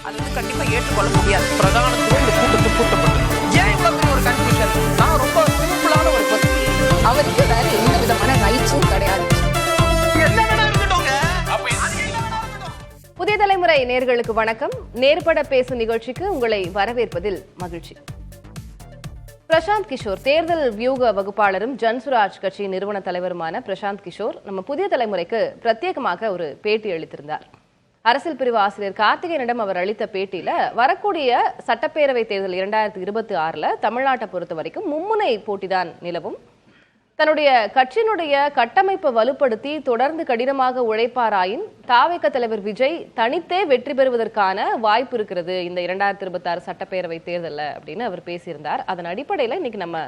அது வந்து கண்டிப்பா ஏற்றுக்கொள்ள முடியாது. பிரதானத்துவம் இந்த கூட்டத்தில் கூட்டப்பட்டது. ஏன் இவ்வளவு பெரிய ஒரு கன்ஃபியூஷன்? நான் ரொம்ப சிம்பிளான ஒரு பர்சன். அவருக்கு வேற எந்த விதமான ரைட்ஸும் கிடையாது. புதிய தலைமுறை நேயர்களுக்கு வணக்கம். நேர்பட பேசும் நிகழ்ச்சிக்கு உங்களை வரவேற்பதில் மகிழ்ச்சி. பிரசாந்த் கிஷோர் தேர்தல் வியூக வகுப்பாளரும் ஜன்சுராஜ் கட்சி நிறுவன தலைவருமான பிரசாந்த் கிஷோர் நம்ம புதிய தலைமுறைக்கு பிரத்யேகமாக ஒரு பேட்டி அளித்திருந்தார். அரசியல் பிரிவு ஆசிரியர் கார்த்திகேயனிடம் அவர் அளித்த பேட்டியில வரக்கூடிய சட்டப்பேரவை தேர்தல் 2026 தமிழ்நாட்டை பொறுத்த வரைக்கும் மும்முனை போட்டிதான் நிலவும். தன்னுடைய கட்சியினுடைய கட்டமைப்பை வலுப்படுத்தி தொடர்ந்து கடினமாக உழைப்பாராயின் தாவேக தலைவர் விஜய் தனித்தே வெற்றி பெறுவதற்கான வாய்ப்பு இருக்கிறது இந்த 2026 சட்டப்பேரவை தேர்தலில் அப்படின்னு அவர் பேசியிருந்தார். அதன் அடிப்படையில் இன்னைக்கு நம்ம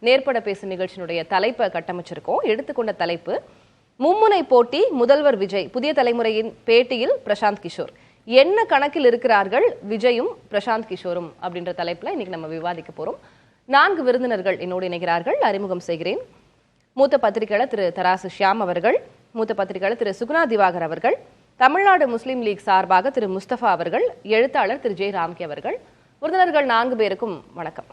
நேர்பட பேசும் நிகழ்ச்சியினுடைய தலைப்பை கட்டமைச்சிருக்கோம். எடுத்துக்கொண்ட தலைப்பு மும்முனை போட்டி முதல்வர் விஜய். புதிய தலைமுறையின் பேட்டியில் பிரசாந்த் கிஷோர் என்ன கணக்கில் இருக்கிறார்கள் விஜயும் பிரசாந்த் கிஷோரும் அப்படின்ற தலைப்புல இன்னைக்கு நம்ம விவாதிக்க போறோம். 4 விருந்தினர்கள் என்னோடு இணைகிறார்கள். அறிமுகம் செய்கிறேன். மூத்த பத்திரிகையாளர் திரு தராசு ஷியாம் அவர்கள், மூத்த பத்திரிகையாளர் திரு சுகுணா திவாகர் அவர்கள், தமிழ்நாடு முஸ்லீம் லீக் சார்பாக திரு முஸ்தபா அவர்கள், எழுத்தாளர் திரு ஜே ராம்கே அவர்கள். விருந்தினர்கள் 4 பேருக்கும் வணக்கம்.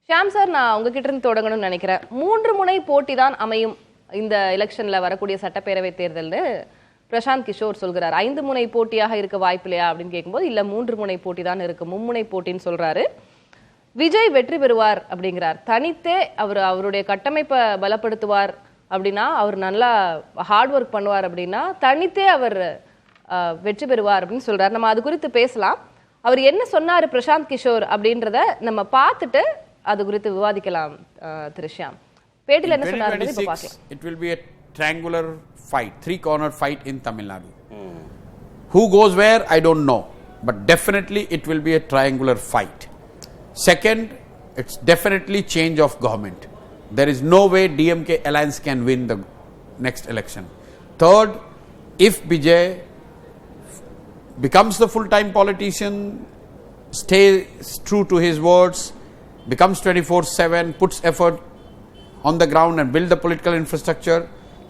ஷியாம் சார், நான் உங்ககிட்ட இருந்து தொடங்கணும்னு நினைக்கிறேன். 3 முனை போட்டி தான் அமையும் இந்த எலெக்ஷன்ல வரக்கூடிய சட்டப்பேரவை தேர்தல்னு பிரசாந்த் கிஷோர் சொல்கிறார். 5 முனை போட்டியாக இருக்க வாய்ப்பு இல்லையா அப்படின்னு கேட்கும்போது இல்ல 3 முனை போட்டி தான் இருக்கு, மும்முனை போட்டின்னு சொல்றாரு. விஜய் வெற்றி பெறுவார் அப்படிங்கிறார். தனித்தே அவருடைய கட்டமைப்பை பலப்படுத்துவார் அப்படின்னா, அவர் நல்லா ஹார்ட் ஒர்க் பண்ணுவார் அப்படின்னா தனித்தே அவர் வெற்றி பெறுவார் அப்படின்னு சொல்றாரு. நம்ம அது குறித்து பேசலாம். அவர் என்ன சொன்னாரு பிரசாந்த் கிஷோர் அப்படின்றத நம்ம பார்த்துட்டு அது குறித்து விவாதிக்கலாம். திரு ஷியாம், பேட்டில என்ன சொன்னாரு இப்ப பார்க்கலாம். It will be a triangular fight, 3-corner fight in Tamil Nadu. Who goes where, I don't know, but definitely it will be a triangular fight. Second, it's definitely change of government. There is no way DMK alliance can win the next election. Third, if Vijay becomes the full-time politician, stays true to his words, becomes 24/7, puts effort on the ground and build the political infrastructure,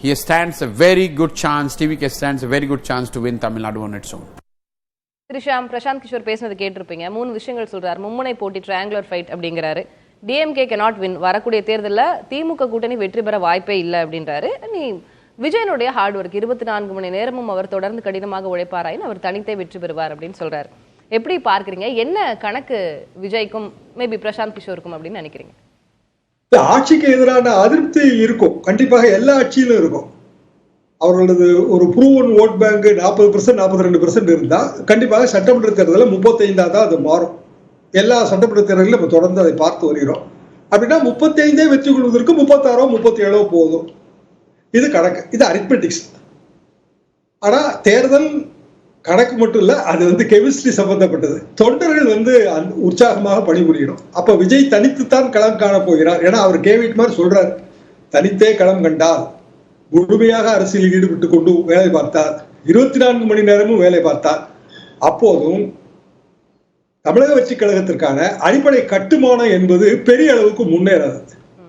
he stands a very good chance, TVK stands a very good chance to win Tamil Nadu on its own. திரிஷாம், Prashanth Kishore பேசினது கேட்டிருப்பீங்க. 3 விஷயங்கள் சொல்றாரு. மும்முனை போட்டி, triangular fight அப்படிங்கிறாரு. DMK cannot win, வரக்கூடிய தேர்தலில் திமுக கூட்டணி வெற்றி பெற வாய்ப்பே இல்லை அப்படின்றாரு. நீ விஜயனுடைய ஹார்ட் ஒர்க், 24 மணி நேரமும் அவர் தொடர்ந்து கடினமாக உழைப்பாராயின் அவர் தனித்தே வெற்றி பெறுவார் அப்படின்னு சொல்றாரு. எப்படி பார்க்குறீங்க? என்ன கணக்கு விஜய்க்கும் மேபி பிரசாந்த் கிஷோருக்கும் அப்படின்னு நினைக்கிறீங்க? ஆட்சிக்கு எதிரான அதிருப்தி இருக்கும், கண்டிப்பாக எல்லா ஆட்சியிலும் இருக்கும். அவர்களது ஒரு ப்ரூவன் ஓட் பேங்க் 40% 42% இருந்தா கண்டிப்பாக சட்டமன்ற தேர்தலில் 35 தான் அது மாறும். எல்லா சட்டமன்ற தேர்தலிலும் நம்ம தொடர்ந்து அதை பார்த்து வருகிறோம். அப்படின்னா 35 வெற்றி கொள்வதற்கு 36 37 போதும். இது கணக்கு, இது அரித்மெட்டிக்ஸ். ஆனா தேர்தல் கணக்கு மட்டும் இல்ல, அது வந்து கெமிஸ்ட்ரி சம்பந்தப்பட்டது. தொண்டர்கள் வந்து உற்சாகமாக பணிபுரியணும். அப்ப விஜய் தனித்துத்தான் களம் காண போகிறார். ஏன்னா அவர் கேவிட் மாதிரி சொல்றாரு, தனித்தே களம் கண்டால், முழுமையாக அரசியலில் ஈடுபட்டு கொண்டு வேலை பார்த்தார், 24 மணி நேரமும் வேலை பார்த்தார், அப்போதும் தமிழக வெற்றி கழகத்திற்கான அடிப்படை கட்டுமானம் என்பது பெரிய அளவுக்கு முன்னேறாது.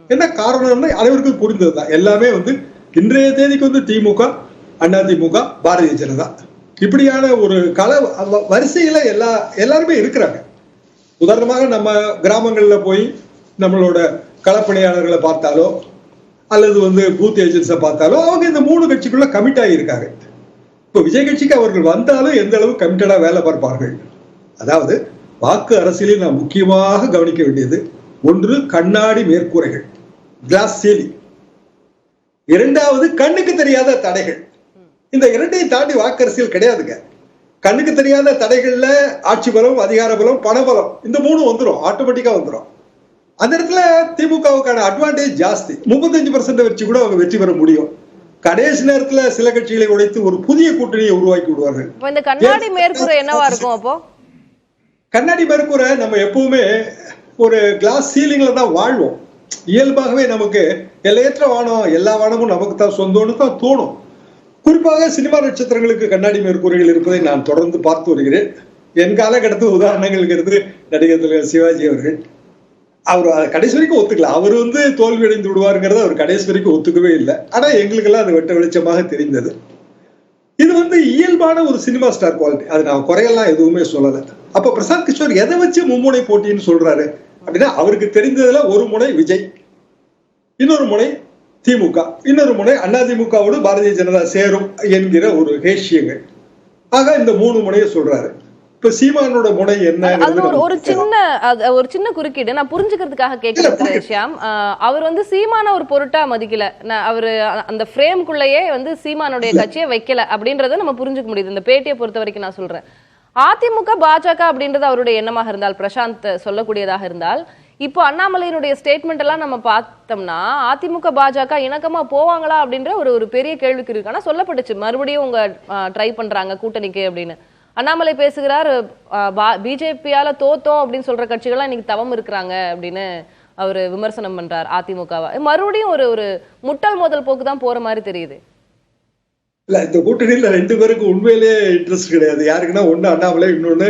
என்ன காரணம்னா அனைவருக்கும் புரிந்ததுதான். எல்லாமே வந்து இன்றைய தேதிக்கு வந்து திமுக, அதிமுக, பாரதிய ஜனதா இப்படியான ஒரு வரிசையில எல்லாருமே இருக்கிறாங்க. உதாரணமாக நம்ம கிராமங்கள்ல போய் நம்மளோட களப்பணியாளர்களை பார்த்தாலோ அல்லது வந்து பூத் ஏஜென்ட்ஸை பார்த்தாலோ அவங்க இந்த 3 கட்சிக்குள்ள கமிட் ஆகியிருக்காங்க. இப்போ விஜய் கட்சிக்கு அவர்கள் வந்தாலும் எந்த அளவு கமிட்டடா வேலை பார்ப்பார்கள். அதாவது வாக்கு அரசியலில் நாம் முக்கியமாக கவனிக்க வேண்டியது ஒன்று கண்ணாடி மேற்கூரைகள், கிளாஸ் சீலிங். 2வது கண்ணுக்கு தெரியாத தடைகள். இந்த 2ஐயும் தாண்டி வாக்கு அரசியல் கிடையாதுங்க. கண்ணுக்கு தெரியாத தடைகள்ல ஆட்சி பலம், அதிகார பலம், பணபலம், இந்த 3 வந்துடும், ஆட்டோமேட்டிக்கா வந்துடும். அந்த இடத்துல திமுகவுக்கான அட்வான்டேஜ் ஜாஸ்தி. 35% வச்சு கூட அவங்க வெற்றி பெற முடியும். கடைசி நேரத்துல சில கட்சிகளை உடைத்து ஒரு புதிய கூட்டணியை உருவாக்கி விடுவார்கள். இந்த கண்ணாடி மேற்கூரை என்னவா இருக்கும்? அப்போ கண்ணாடி மேற்கூரை நம்ம எப்பவுமே ஒரு கிளாஸ் சீலிங்ல தான் வாழ்வோம். இயல்பாகவே நமக்கு எல்லையற்ற வானம், எல்லா வானமும் நமக்கு தான் சொந்தம்னு தான் தோணும். குறிப்பாக சினிமா நட்சத்திரங்களுக்கு கண்ணாடி மேற்கூரைகள் இருப்பதை நான் தொடர்ந்து பார்த்து வருகிறேன். என் காலகட்டத்தில் உதாரணங்களுக்கு நடிகர் தலைவர் சிவாஜி அவர்கள், அவர் கடைசி வரைக்கும் ஒத்துக்கல. அவர் வந்து தோல்வி அடைந்து விடுவாருங்கிறத அவர் கடைசி வரைக்கும் ஒத்துக்கவே இல்லை. ஆனா எங்களுக்கெல்லாம் அது வெட்ட வெளிச்சமாக தெரிந்தது. இது வந்து இயல்பான ஒரு சினிமா ஸ்டார் குவாலிட்டி. அது நான் குறையெல்லாம் எதுவுமே சொல்லலை. அப்ப பிரசாந்த் கிஷோர் எதை வச்சு மும்முனை போட்டின்னு சொல்றாரு அப்படின்னா, அவருக்கு தெரிந்ததுல ஒரு முனை விஜய், இன்னொரு முனை திமுக, இன்னொரு முனை அதிமுகவோடு பாரதிய ஜனதா சேரும் என்கிற ஒரு ஹேஷியங்கள். ஆக இந்த 3 முனையை சொல்றாரு. இப்ப சீமானோட முனை என்ன? ஒரு சின்ன குறுக்கீடு நான் புரிஞ்சுக்கிறதுக்காக கேட்கிறேன் ஷியாம். அவர் வந்து சீமான ஒரு பொருட்டா மதிக்கல, அவரு அந்த ஃப்ரேம்குள்ளேயே வந்து சீமானுடைய கட்சியை வைக்கல அப்படின்றத நம்ம புரிஞ்சுக்க முடியுது. இந்த பேட்டியை பொறுத்த வரைக்கும் நான் சொல்றேன். அதிமுக பாஜக அப்படின்றது அவருடைய எண்ணமாக இருந்தால், பிரசாந்த் சொல்லக்கூடியதாக இருந்தால், இப்போ அண்ணாமலையினுடைய ஸ்டேட்மெண்ட் எல்லாம் நம்ம பார்த்தோம்னா அதிமுக பாஜக இணக்கமா போவாங்களா அப்படின்ற ஒரு பெரிய கேள்விக்கு இருக்கு. ஆனா சொல்லப்பட்டுச்சு மறுபடியும் உங்க ட்ரை பண்றாங்க கூட்டணிக்கு அப்படின்னு. அண்ணாமலை பேசுகிறார், பிஜேபியால தோத்தோம் அப்படின்னு சொல்ற கட்சிகள்லாம் இன்னைக்கு தவம் இருக்கிறாங்க அப்படின்னு அவரு விமர்சனம் பண்றார் அதிமுகவை. மறுபடியும் ஒரு முட்டல் மோதல் போக்கு தான் போற மாதிரி தெரியுது. இல்ல, இந்த கூட்டணியில 2 பேருக்கு உண்மையிலேயே இன்ட்ரெஸ்ட் கிடையாது. யாருக்குன்னா ஒண்ணு அண்ணாமலை, இன்னொன்னு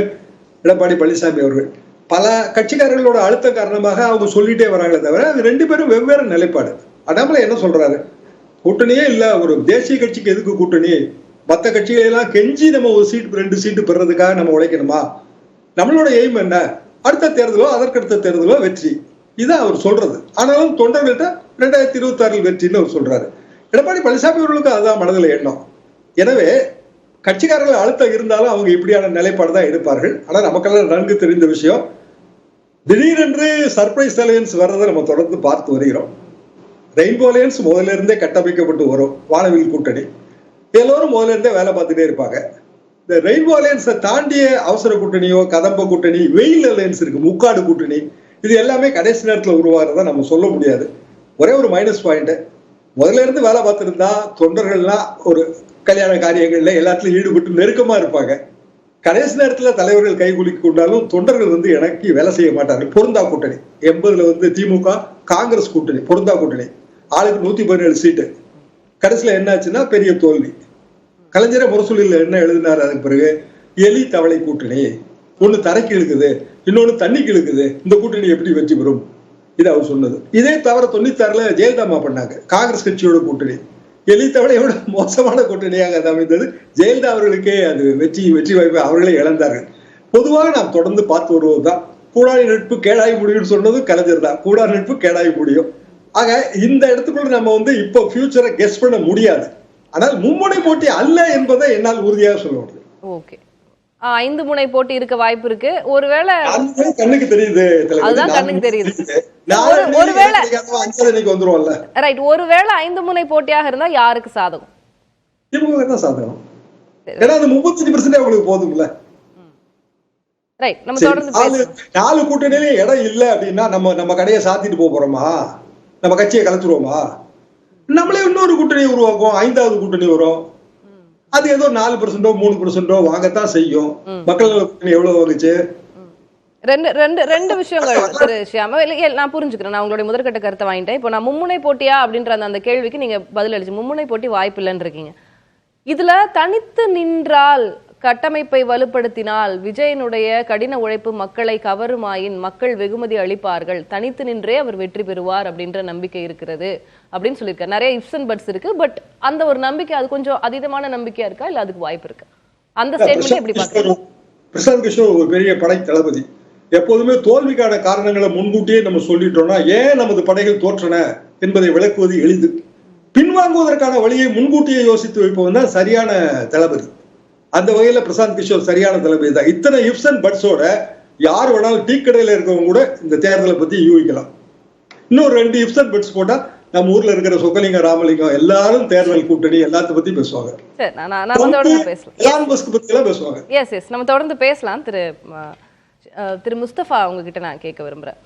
எடப்பாடி பழனிசாமி அவர்கள். பல கட்சிக்காரர்களோட அழுத்த காரணமாக அவங்க சொல்லிட்டே வராங்களே தவிர அது 2 பேரும் வெவ்வேறு நிலைப்பாடு. அண்ணாமலை என்ன சொல்றாரு, கூட்டணியே இல்ல, ஒரு தேசிய கட்சிக்கு எதுக்கு கூட்டணி, மற்ற கட்சிகளெல்லாம் கெஞ்சி நம்ம ஒரு சீட் 2 சீட்டு பெறதுக்காக நம்ம உழைக்கணுமா, நம்மளோட எய்ம் என்ன, அடுத்த தேர்தலோ அதற்கடுத்த தேர்தலோ வெற்றி, இதான் அவர் சொல்றது. ஆனாலும் தொண்டர்கள்ட்ட 2026 வெற்றின்னு அவர் சொல்றாரு. எடப்பாடி பழனிசாமி அவர்களுக்கு அதுதான் மனதில் எண்ணம். எனவே கட்சிக்காரர்கள் அழுத்தம் இருந்தாலும் அவங்க இப்படியான நிலைப்பாடு தான் எடுப்பார்கள். ஆனா நமக்கெல்லாம் நன்கு தெரிந்த விஷயம், திடீரென்று சர்ப்ரைஸ் அலையன்ஸ் வர்றதை நம்ம தொடர்ந்து பார்த்து வருகிறோம். ரெயின்போ அலையன்ஸ் முதல்ல இருந்தே கட்டமைக்கப்பட்டு வரும். வானவில் கூட்டணி எல்லோரும் முதல்ல இருந்தே வேலை பார்த்துட்டே இருப்பாங்க. இந்த ரெயின்போ அலையன்ஸை தாண்டிய அவசர கூட்டணியோ, கதம்ப கூட்டணி, வெயில் அலையன்ஸ் இருக்கு, முக்காடு கூட்டணி, இது எல்லாமே கடைசி நேரத்தில் உருவாகிறத நம்ம சொல்ல முடியாது. ஒரே ஒரு மைனஸ் பாயிண்ட், முதல்ல இருந்து வேலை பார்த்துருந்தா தொண்டர்கள்லாம் ஒரு கல்யாண காரியங்கள்ல எல்லாத்துலயும் ஈடுபட்டு நெருக்கமா இருப்பாங்க. கடைசி நேரத்துல தலைவர்கள் கைகுலுக்கி கொண்டாலும் தொண்டர்கள் வந்து இணக்கி வேலை செய்ய மாட்டார்கள். பொருந்தா கூட்டணி 80ல வந்து திமுக காங்கிரஸ் கூட்டணி, பொருந்தா கூட்டணி, ஆளுக்கு 117 சீட்டு. கடைசியில என்னாச்சுன்னா பெரிய தோல்வி. கலைஞரை முரசொலியில் என்ன எழுதினார் அதுக்கு பிறகு, எலி தவளை கூட்டணி, ஒண்ணு தரைக்கு இழுக்குது, இன்னொன்னு தண்ணிக்கு இழுக்குது, இந்த கூட்டணி எப்படி வெற்றி பெறும், இது அவர் சொன்னது. இதே தவிர 96ல ஜெயலலிதா பண்ணாங்க, காங்கிரஸ் கட்சியோட கூட்டணி, எலி தவளையோட மோசமான கூட்டணியாக அது அமைந்தது. ஜெயலலிதா அவர்களுக்கே அது வெற்றி வாய்ப்பை அவர்களே இழந்தார்கள். பொதுவாக நாம் தொடர்ந்து பார்த்து வருவதுதான், கூடாரி நட்பு கேடாய் முடியும்னு சொன்னது கலைஞர் தான். கூடாரி நட்பு கேடாய் முடியும். ஆக இந்த இடத்துக்குள்ள நம்ம வந்து இப்போ ஃபியூச்சரை கெஸ் பண்ண முடியாது. ஆனால் மும்முனை போட்டி அல்ல என்பதை என்னால் உறுதியாக சொல்ல முடியும். ஓகே, 5 முனை போட்டி இருக்க வாய்ப்பு இருக்கு. ஒருவேளை கண்ணுக்கு தெரியுது, அதுதான் கண்ணுக்கு தெரியுது. ஒருவேளை ரைட், ஒருவேளை 5 முனை போட்டியாக இருந்தா யாருக்கு சாதகம்? திமுக தான் சாதகம். ஏன்னா அது 35% அவங்களுக்கு போதும்ல. ரைட், நம்ம தொடர்ந்து பேசலாம். 4 கூட்டணியில இடம் இல்ல அப்படின்னா நம்ம கடையை சாத்திட்டு போறோமா, நம்ம கட்சியை கலத்துருவோமா? நம்மளே இன்னொரு கூட்டணியை உருவாக்குவோம், 5வது கூட்டணி வரும். அது ஏதோ 4% 3% வாங்கத்தான் செய்யும். மக்கள் கூட்டணி எவ்வளவு வாங்குச்சு? ரெண்டு விஷயங்கள் திரு ஷியாம, நான் புரிஞ்சுக்கிறேன். நான் உங்களுடைய முதற்கட்ட கருத்தை வாங்கிட்டேன். இப்போ நான் மும்முனை போட்டியா அப்படின்ற அந்த கேள்விக்கு நீங்க பதில் அளிச்சு மும்முனை போட்டி வாய்ப்பு இல்லைன்னு இருக்கீங்க. இதுல தனித்து நின்றால், கட்டமைப்பை வலுப்படுத்தினால், விஜயனுடைய கடின உழைப்பு மக்களை கவருமாயின் மக்கள் வெகுமதி அளிப்பார்கள், தனித்து நின்றே அவர் வெற்றி பெறுவார் அப்படின்ற நம்பிக்கை இருக்கிறது அப்படின்னு சொல்லியிருக்காரு. நிறைய இஃப்ஸ் அண்ட் பட்ஸ் இருக்கு. பட் அந்த ஒரு நம்பிக்கை அது கொஞ்சம் அதீதமான நம்பிக்கையா இருக்கா, இல்ல அதுக்கு வாய்ப்பு இருக்கு? அந்த ஸ்டேட்மெண்ட் எப்படி பாக்குறீங்க? பிரசாந்த் கிஷோர் ஒரு பெரிய படை தளபதி. எப்போதுமே தோல்விக்கான காரணங்களை முன்கூட்டியே நம்ம சொல்லிட்டோம்னா ஏன் நமது படைகள் தோற்றன என்பதை விளக்குவது எளிது. பின்வாங்குவதற்கான வழியை முன்கூட்டியே யோசித்து வைப்பவன் தான் சரியான தளபதி. அந்த வகையில பிரசாந்த் கிஷோர் சரியான தளபதி தான். இத்தனை இஃப்ஸ் அண்ட் பட்ஸோட யார் வேணாலும் டீ கடையில இருக்கவங்க கூட இந்த தேர்தலை பத்தி யூகிக்கலாம். இன்னொரு 2 இஃப்ஸ் அண்ட் பட்ஸ் போட்டா நம்ம ஊர்ல இருக்கிற சொக்கலிங்கம், ராமலிங்கம் எல்லாரும் தேர்தல் கூட்டணி எல்லாத்த பத்தி பேசுவாங்க. நம்ம தொடர்ந்து பேசலாம். திரு முஸ்தபா, உங்ககிட்ட நான் கேட்க விரும்புறேன்.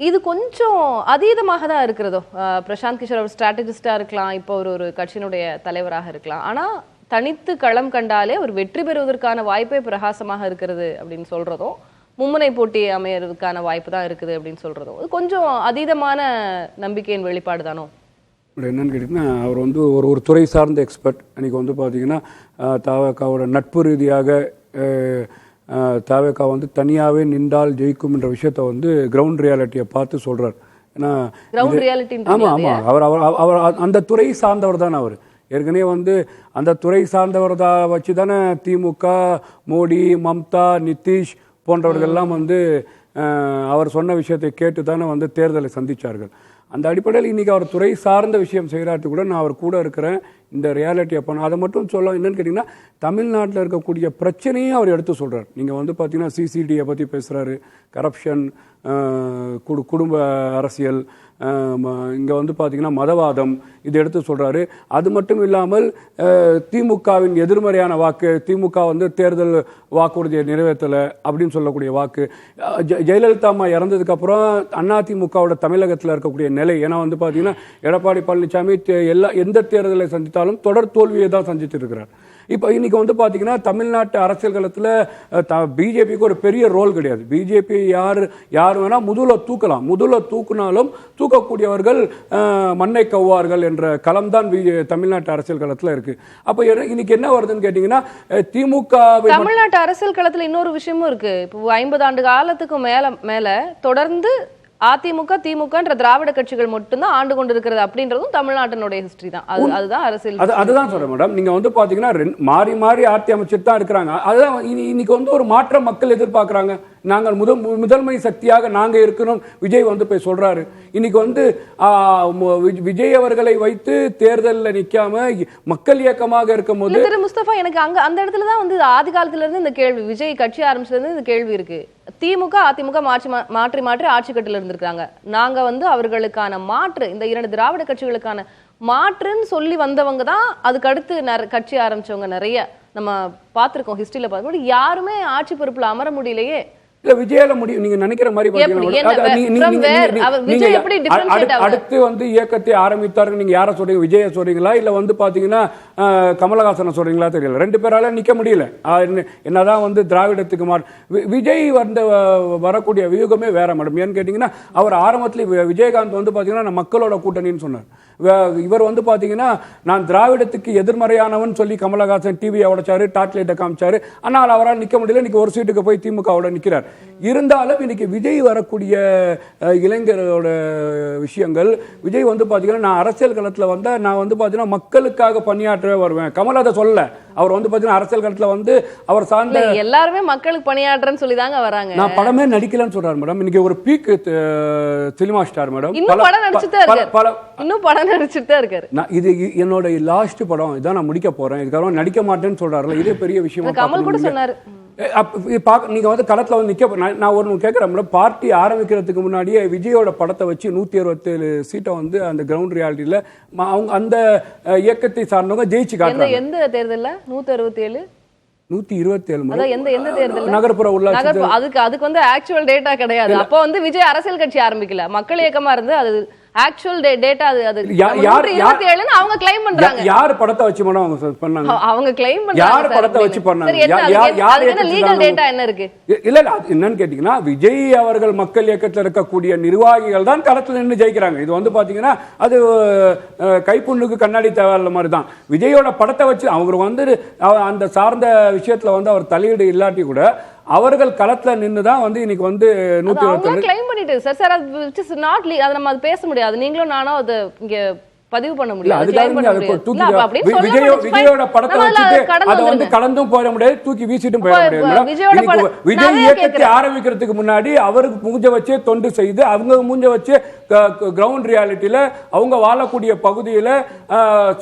இது கொஞ்சம் அதீதமாக தான் இருக்கிறதோ? பிரசாந்த் கிஷோர் ஒரு ஸ்ட்ராட்டஜிஸ்டா இருக்கலாம், இப்போ ஒரு கட்சியினுடைய தலைவராக இருக்கலாம். ஆனா தனித்து களம் கண்டாலே ஒரு வெற்றி பெறுவதற்கான வாய்ப்பே பிரகாசமாக இருக்கிறது அப்படின்னு சொல்றதும், மும்முனை போட்டி அமையறதுக்கான வாய்ப்பு தான் இருக்குது அப்படின்னு சொல்றதும் கொஞ்சம் அதீதமான நம்பிக்கையின் வெளிப்பாடு தானோ? என்னன்னு கேட்டிங்கன்னா, அவர் வந்து ஒரு துறை சார்ந்த எக்ஸ்பர்ட். அன்றைக்கி வந்து பார்த்தீங்கன்னா தாவேகாவோட நட்பு ரீதியாக தாவேகா வந்து தனியாகவே நின்றால் ஜெயிக்கும் என்ற விஷயத்தை வந்து கிரவுண்ட் ரியாலிட்டியை பார்த்து சொல்கிறார். ஏன்னா கிரவுண்ட் ரியாலிட்டி, ஆமாம் அவர் அவர் அவர் அந்த துறை சார்ந்தவர் தான் அவர். ஏற்கனவே வந்து அந்த துறை சார்ந்தவரதா வச்சு தானே திமுக, மோடி, மம்தா, நிதிஷ் போன்றவர்கள்லாம் வந்து அவர் சொன்ன விஷயத்தை கேட்டு தானே வந்து தேர்தலை சந்திச்சார்கள். அந்த அடிப்படையில் இன்னைக்கு அவர் துறை சார்ந்த விஷயம் செய்கிறாட்டு கூட நான் அவர் கூட இருக்கிறேன். இந்த ரியாலிட்டி அப்போ அதை மட்டும் சொல்ல என்னன்னு கேட்டிங்கன்னா, தமிழ்நாட்டில் இருக்கக்கூடிய பிரச்சனையும் அவர் எடுத்து சொல்கிறார். நீங்கள் வந்து பார்த்தீங்கன்னா சிசிடியை பற்றி பேசுகிறாரு, கரப்ஷன், குடும்ப அரசியல், இங்கே வந்து பார்த்தீங்கன்னா மதவாதம், இது எடுத்து சொல்கிறாரு. அது மட்டும் இல்லாமல் திமுகவின் எதிர்மறையான வாக்கு, திமுக வந்து தேர்தல் வாக்குறுதியை நிறைவேற்றலை அப்படின்னு சொல்லக்கூடிய வாக்கு, ஜெயலலிதா அம்மா இறந்ததுக்கப்புறம் அதிமுகவோட தமிழகத்தில் இருக்கக்கூடிய நிலை, ஏன்னா வந்து பார்த்தீங்கன்னா எடப்பாடி பழனிசாமி எந்த தேர்தலை சந்தித்தாலும் தொடர் தோல்வியை தான் சந்தித்து இருக்கிறார். இப்போ இன்னைக்கு வந்து பார்த்தீங்கன்னா தமிழ்நாட்டு அரசியல் களத்தில் பிஜேபிக்கு ஒரு பெரிய ரோல் கிடையாது. பிஜேபி யார் வேணால் முதுகில் தூக்கலாம், முதுகில் தூக்குனாலும் தூக்கக்கூடியவர்கள் மண்ணை கவ்வார்கள் என்ற களம்தான் தமிழ்நாட்டு அரசியல் களத்தில் இருக்கு. அப்போ இன்னைக்கு என்ன வருதுன்னு கேட்டீங்கன்னா, திமுக தமிழ்நாட்டு அரசியல் களத்தில் இன்னொரு விஷயமும் இருக்கு. இப்போ 50 ஆண்டு காலத்துக்கு மேல தொடர்ந்து அதிமுக, திமுகன்ற திராவிட கட்சிகள் மட்டும்தான் ஆண்டு கொண்டிருக்கிறது அப்படின்றதும் தமிழ்நாட்டினுடைய ஹிஸ்டரி தான். அதுதான் அரசியல். அதுதான் சொல்றேன் மேடம். நீங்க வந்து பாத்தீங்கன்னா மாறி மாறி ஆட்சி அமைச்சிட்டு தான் இருக்கிறாங்க. அதுதான் இன்னைக்கு வந்து ஒரு மாற்றம் மக்கள் எதிர்பார்க்கிறாங்க. நாங்கள் முதன்மை சக்தியாக நாங்க இருக்கணும் விஜய் வந்து போய் சொல்றாரு. இன்னைக்கு வந்து விஜய் அவர்களை வைத்து தேர்தலில் நிக்காம மக்கள் இயக்கமாக இருக்கும் போது திரு முஸ்தபா, எனக்கு அந்த இடத்துல தான் வந்து ஆதி காலத்துல இருந்து இந்த கேள்வி, விஜய் கட்சி ஆரம்பிச்சதுல இருந்து இந்த கேள்வி இருக்கு. திமுக, அதிமுக மாற்றி மாற்றி ஆட்சி கட்டில இருந்திருக்காங்க. நாங்க வந்து அவர்களுக்கான மாற்று, இந்த 2 திராவிட கட்சிகளுக்கான மாற்றுன்னு சொல்லி வந்தவங்க தான் அதுக்கு அடுத்து கட்சி ஆரம்பிச்சவங்க நிறைய நம்ம பார்த்திருக்கோம். ஹிஸ்டரியில பார்க்கும்போது யாருமே ஆட்சி பொறுப்புல அமர முடியலையே. இல்ல விஜயால முடியும் நீங்க நினைக்கிற மாதிரி அடுத்து வந்து இயக்கத்தை ஆரம்பித்தார்கள். நீங்க யார சொல்றீங்க, விஜய சொல்றீங்களா இல்ல வந்து பாத்தீங்கன்னா கமலஹாசனை சொல்றீங்களா தெரியல. 2 பேரால நிக்க முடியல. என்னதான் வந்து திராவிடத்துக்கு விஜய் வரக்கூடிய வியூகமே வேற மேடம். ஏன்னு கேட்டீங்கன்னா, அவர் ஆரம்பத்தில் விஜயகாந்த் வந்து பாத்தீங்கன்னா மக்களோட கூட்டணின்னு சொன்னார். இவர் வந்து பாத்தீங்கன்னா நான் திராவிடத்துக்கு எதிர்மறையானவன் சொல்லி கமலஹாசன் டிவியை உடைச்சாரு, டாட்லைட்டை காமிச்சாரு. ஆனால் அவரால் நிக்க முடியல. இன்னைக்கு ஒரு சீட்டுக்கு போய் திமுகவோட நிக்கிறார். இருந்தாலும் இன்னைக்கு விஜய் வரக்கூடிய இளைஞரோட விஷயங்கள், விஜய் வந்து பாத்தீங்கன்னா நான் அரசியல் களத்துல வந்தா நான் வந்து பாத்தீங்கன்னா மக்களுக்காக பணியாற்றவே வருவேன். கமல் அதை சொல்ல. அவர் வந்து பாத்தீங்கன்னா அரசியல் களத்துல வந்து அவர் சார்ந்த எல்லாருமே மக்களுக்கு பணியாற்றன்னு சொல்லி தாங்க வராங்க. நான் படமே நடிக்கலன்னு சொல்றாரு மேடம். இன்னைக்கு ஒரு பீக் சினிமா ஸ்டார் மேடம். இன்னும் படம் நடிச்சுட்டு தான் இருக்காரு. இது என்னோட லாஸ்ட் படம், இதான் நான் முடிக்க போறேன், இதுக்காக நடிக்க மாட்டேன்னு சொல்றாருல, இதே பெரிய விஷயம். கமல் கூட சொன்னாரு. நீங்க வந்து களத்துல வந்து நிக்க. நான் ஒரு கேட்கிறேன், பார்ட்டி ஆரம்பிக்கிறதுக்கு முன்னாடியே விஜயோட படத்தை வச்சு 167 சீட்டை வந்து அந்த கிரவுண்ட் ரியாலிட்டியில அவங்க அந்த இயக்கத்தை சார்ந்தவங்க ஜெயிச்சு காட்டுறாங்க. எந்த தேர்தல்ல 167 127 தேர்தல் நகர்ப்புற உள்ளாட்சி. அதுக்கு வந்து ஆக்சுவல் டேட்டா கிடையாது. அப்போ வந்து விஜய் அரசியல் கட்சி ஆரம்பிக்கல, மக்கள் இயக்கமா இருந்து அது ஆக்சுவல் டேட்டா அது 127 அவங்க கிளைம் பண்றாங்க. யார் படத்தை வச்சு அவங்க பண்ணாங்க? அவங்க கிளைம் பண்றாங்க. யார் படத்தை வச்சு பண்ணாங்க? லீகல் டேட்டா என்ன இருக்கு? இல்ல என்னன்னு கேட்டீங்கன்னா, விஜய் அவர்கள் மக்கள் இயக்கத்தில் இருக்கக்கூடிய நிர்வாகிகள் தான் களத்துல நின்று ஜெயிக்கிறாங்க. இது வந்து பாத்தீங்கன்னா அது கைப்புண்ணுக்கு கண்ணாடி தேவையில்ல மாதிரி தான். விஜயோட படத்தை வச்சு அவங்க வந்து அந்த சார்ந்த விஷயத்துல வந்து அவர் தலையீடு இல்லாட்டி கூட அவர்கள் களத்துல நின்று தான் வந்து இன்னைக்கு வந்து 127 கிளைம் பண்ணிட்டு சார் அது நம்ம அது பேச முடியாது. நீங்களும் நானும் அது இங்க பதிவு பண்ண முடியாது. விஜயோட படத்தை வச்சுட்டு அதை வந்து கடந்தும் போயிட முடியாது, தூக்கி வீசிட்டும் போயிட முடியாது. விஜய் இயக்கத்தை ஆரம்பிக்கிறதுக்கு முன்னாடி அவருக்கு மூஞ்ச வச்சே தொண்டு செய்து அவங்க மூஞ்ச வச்சு கிரவுண்ட் ரியாலிட்டியில அவங்க வாழக்கூடிய பகுதியில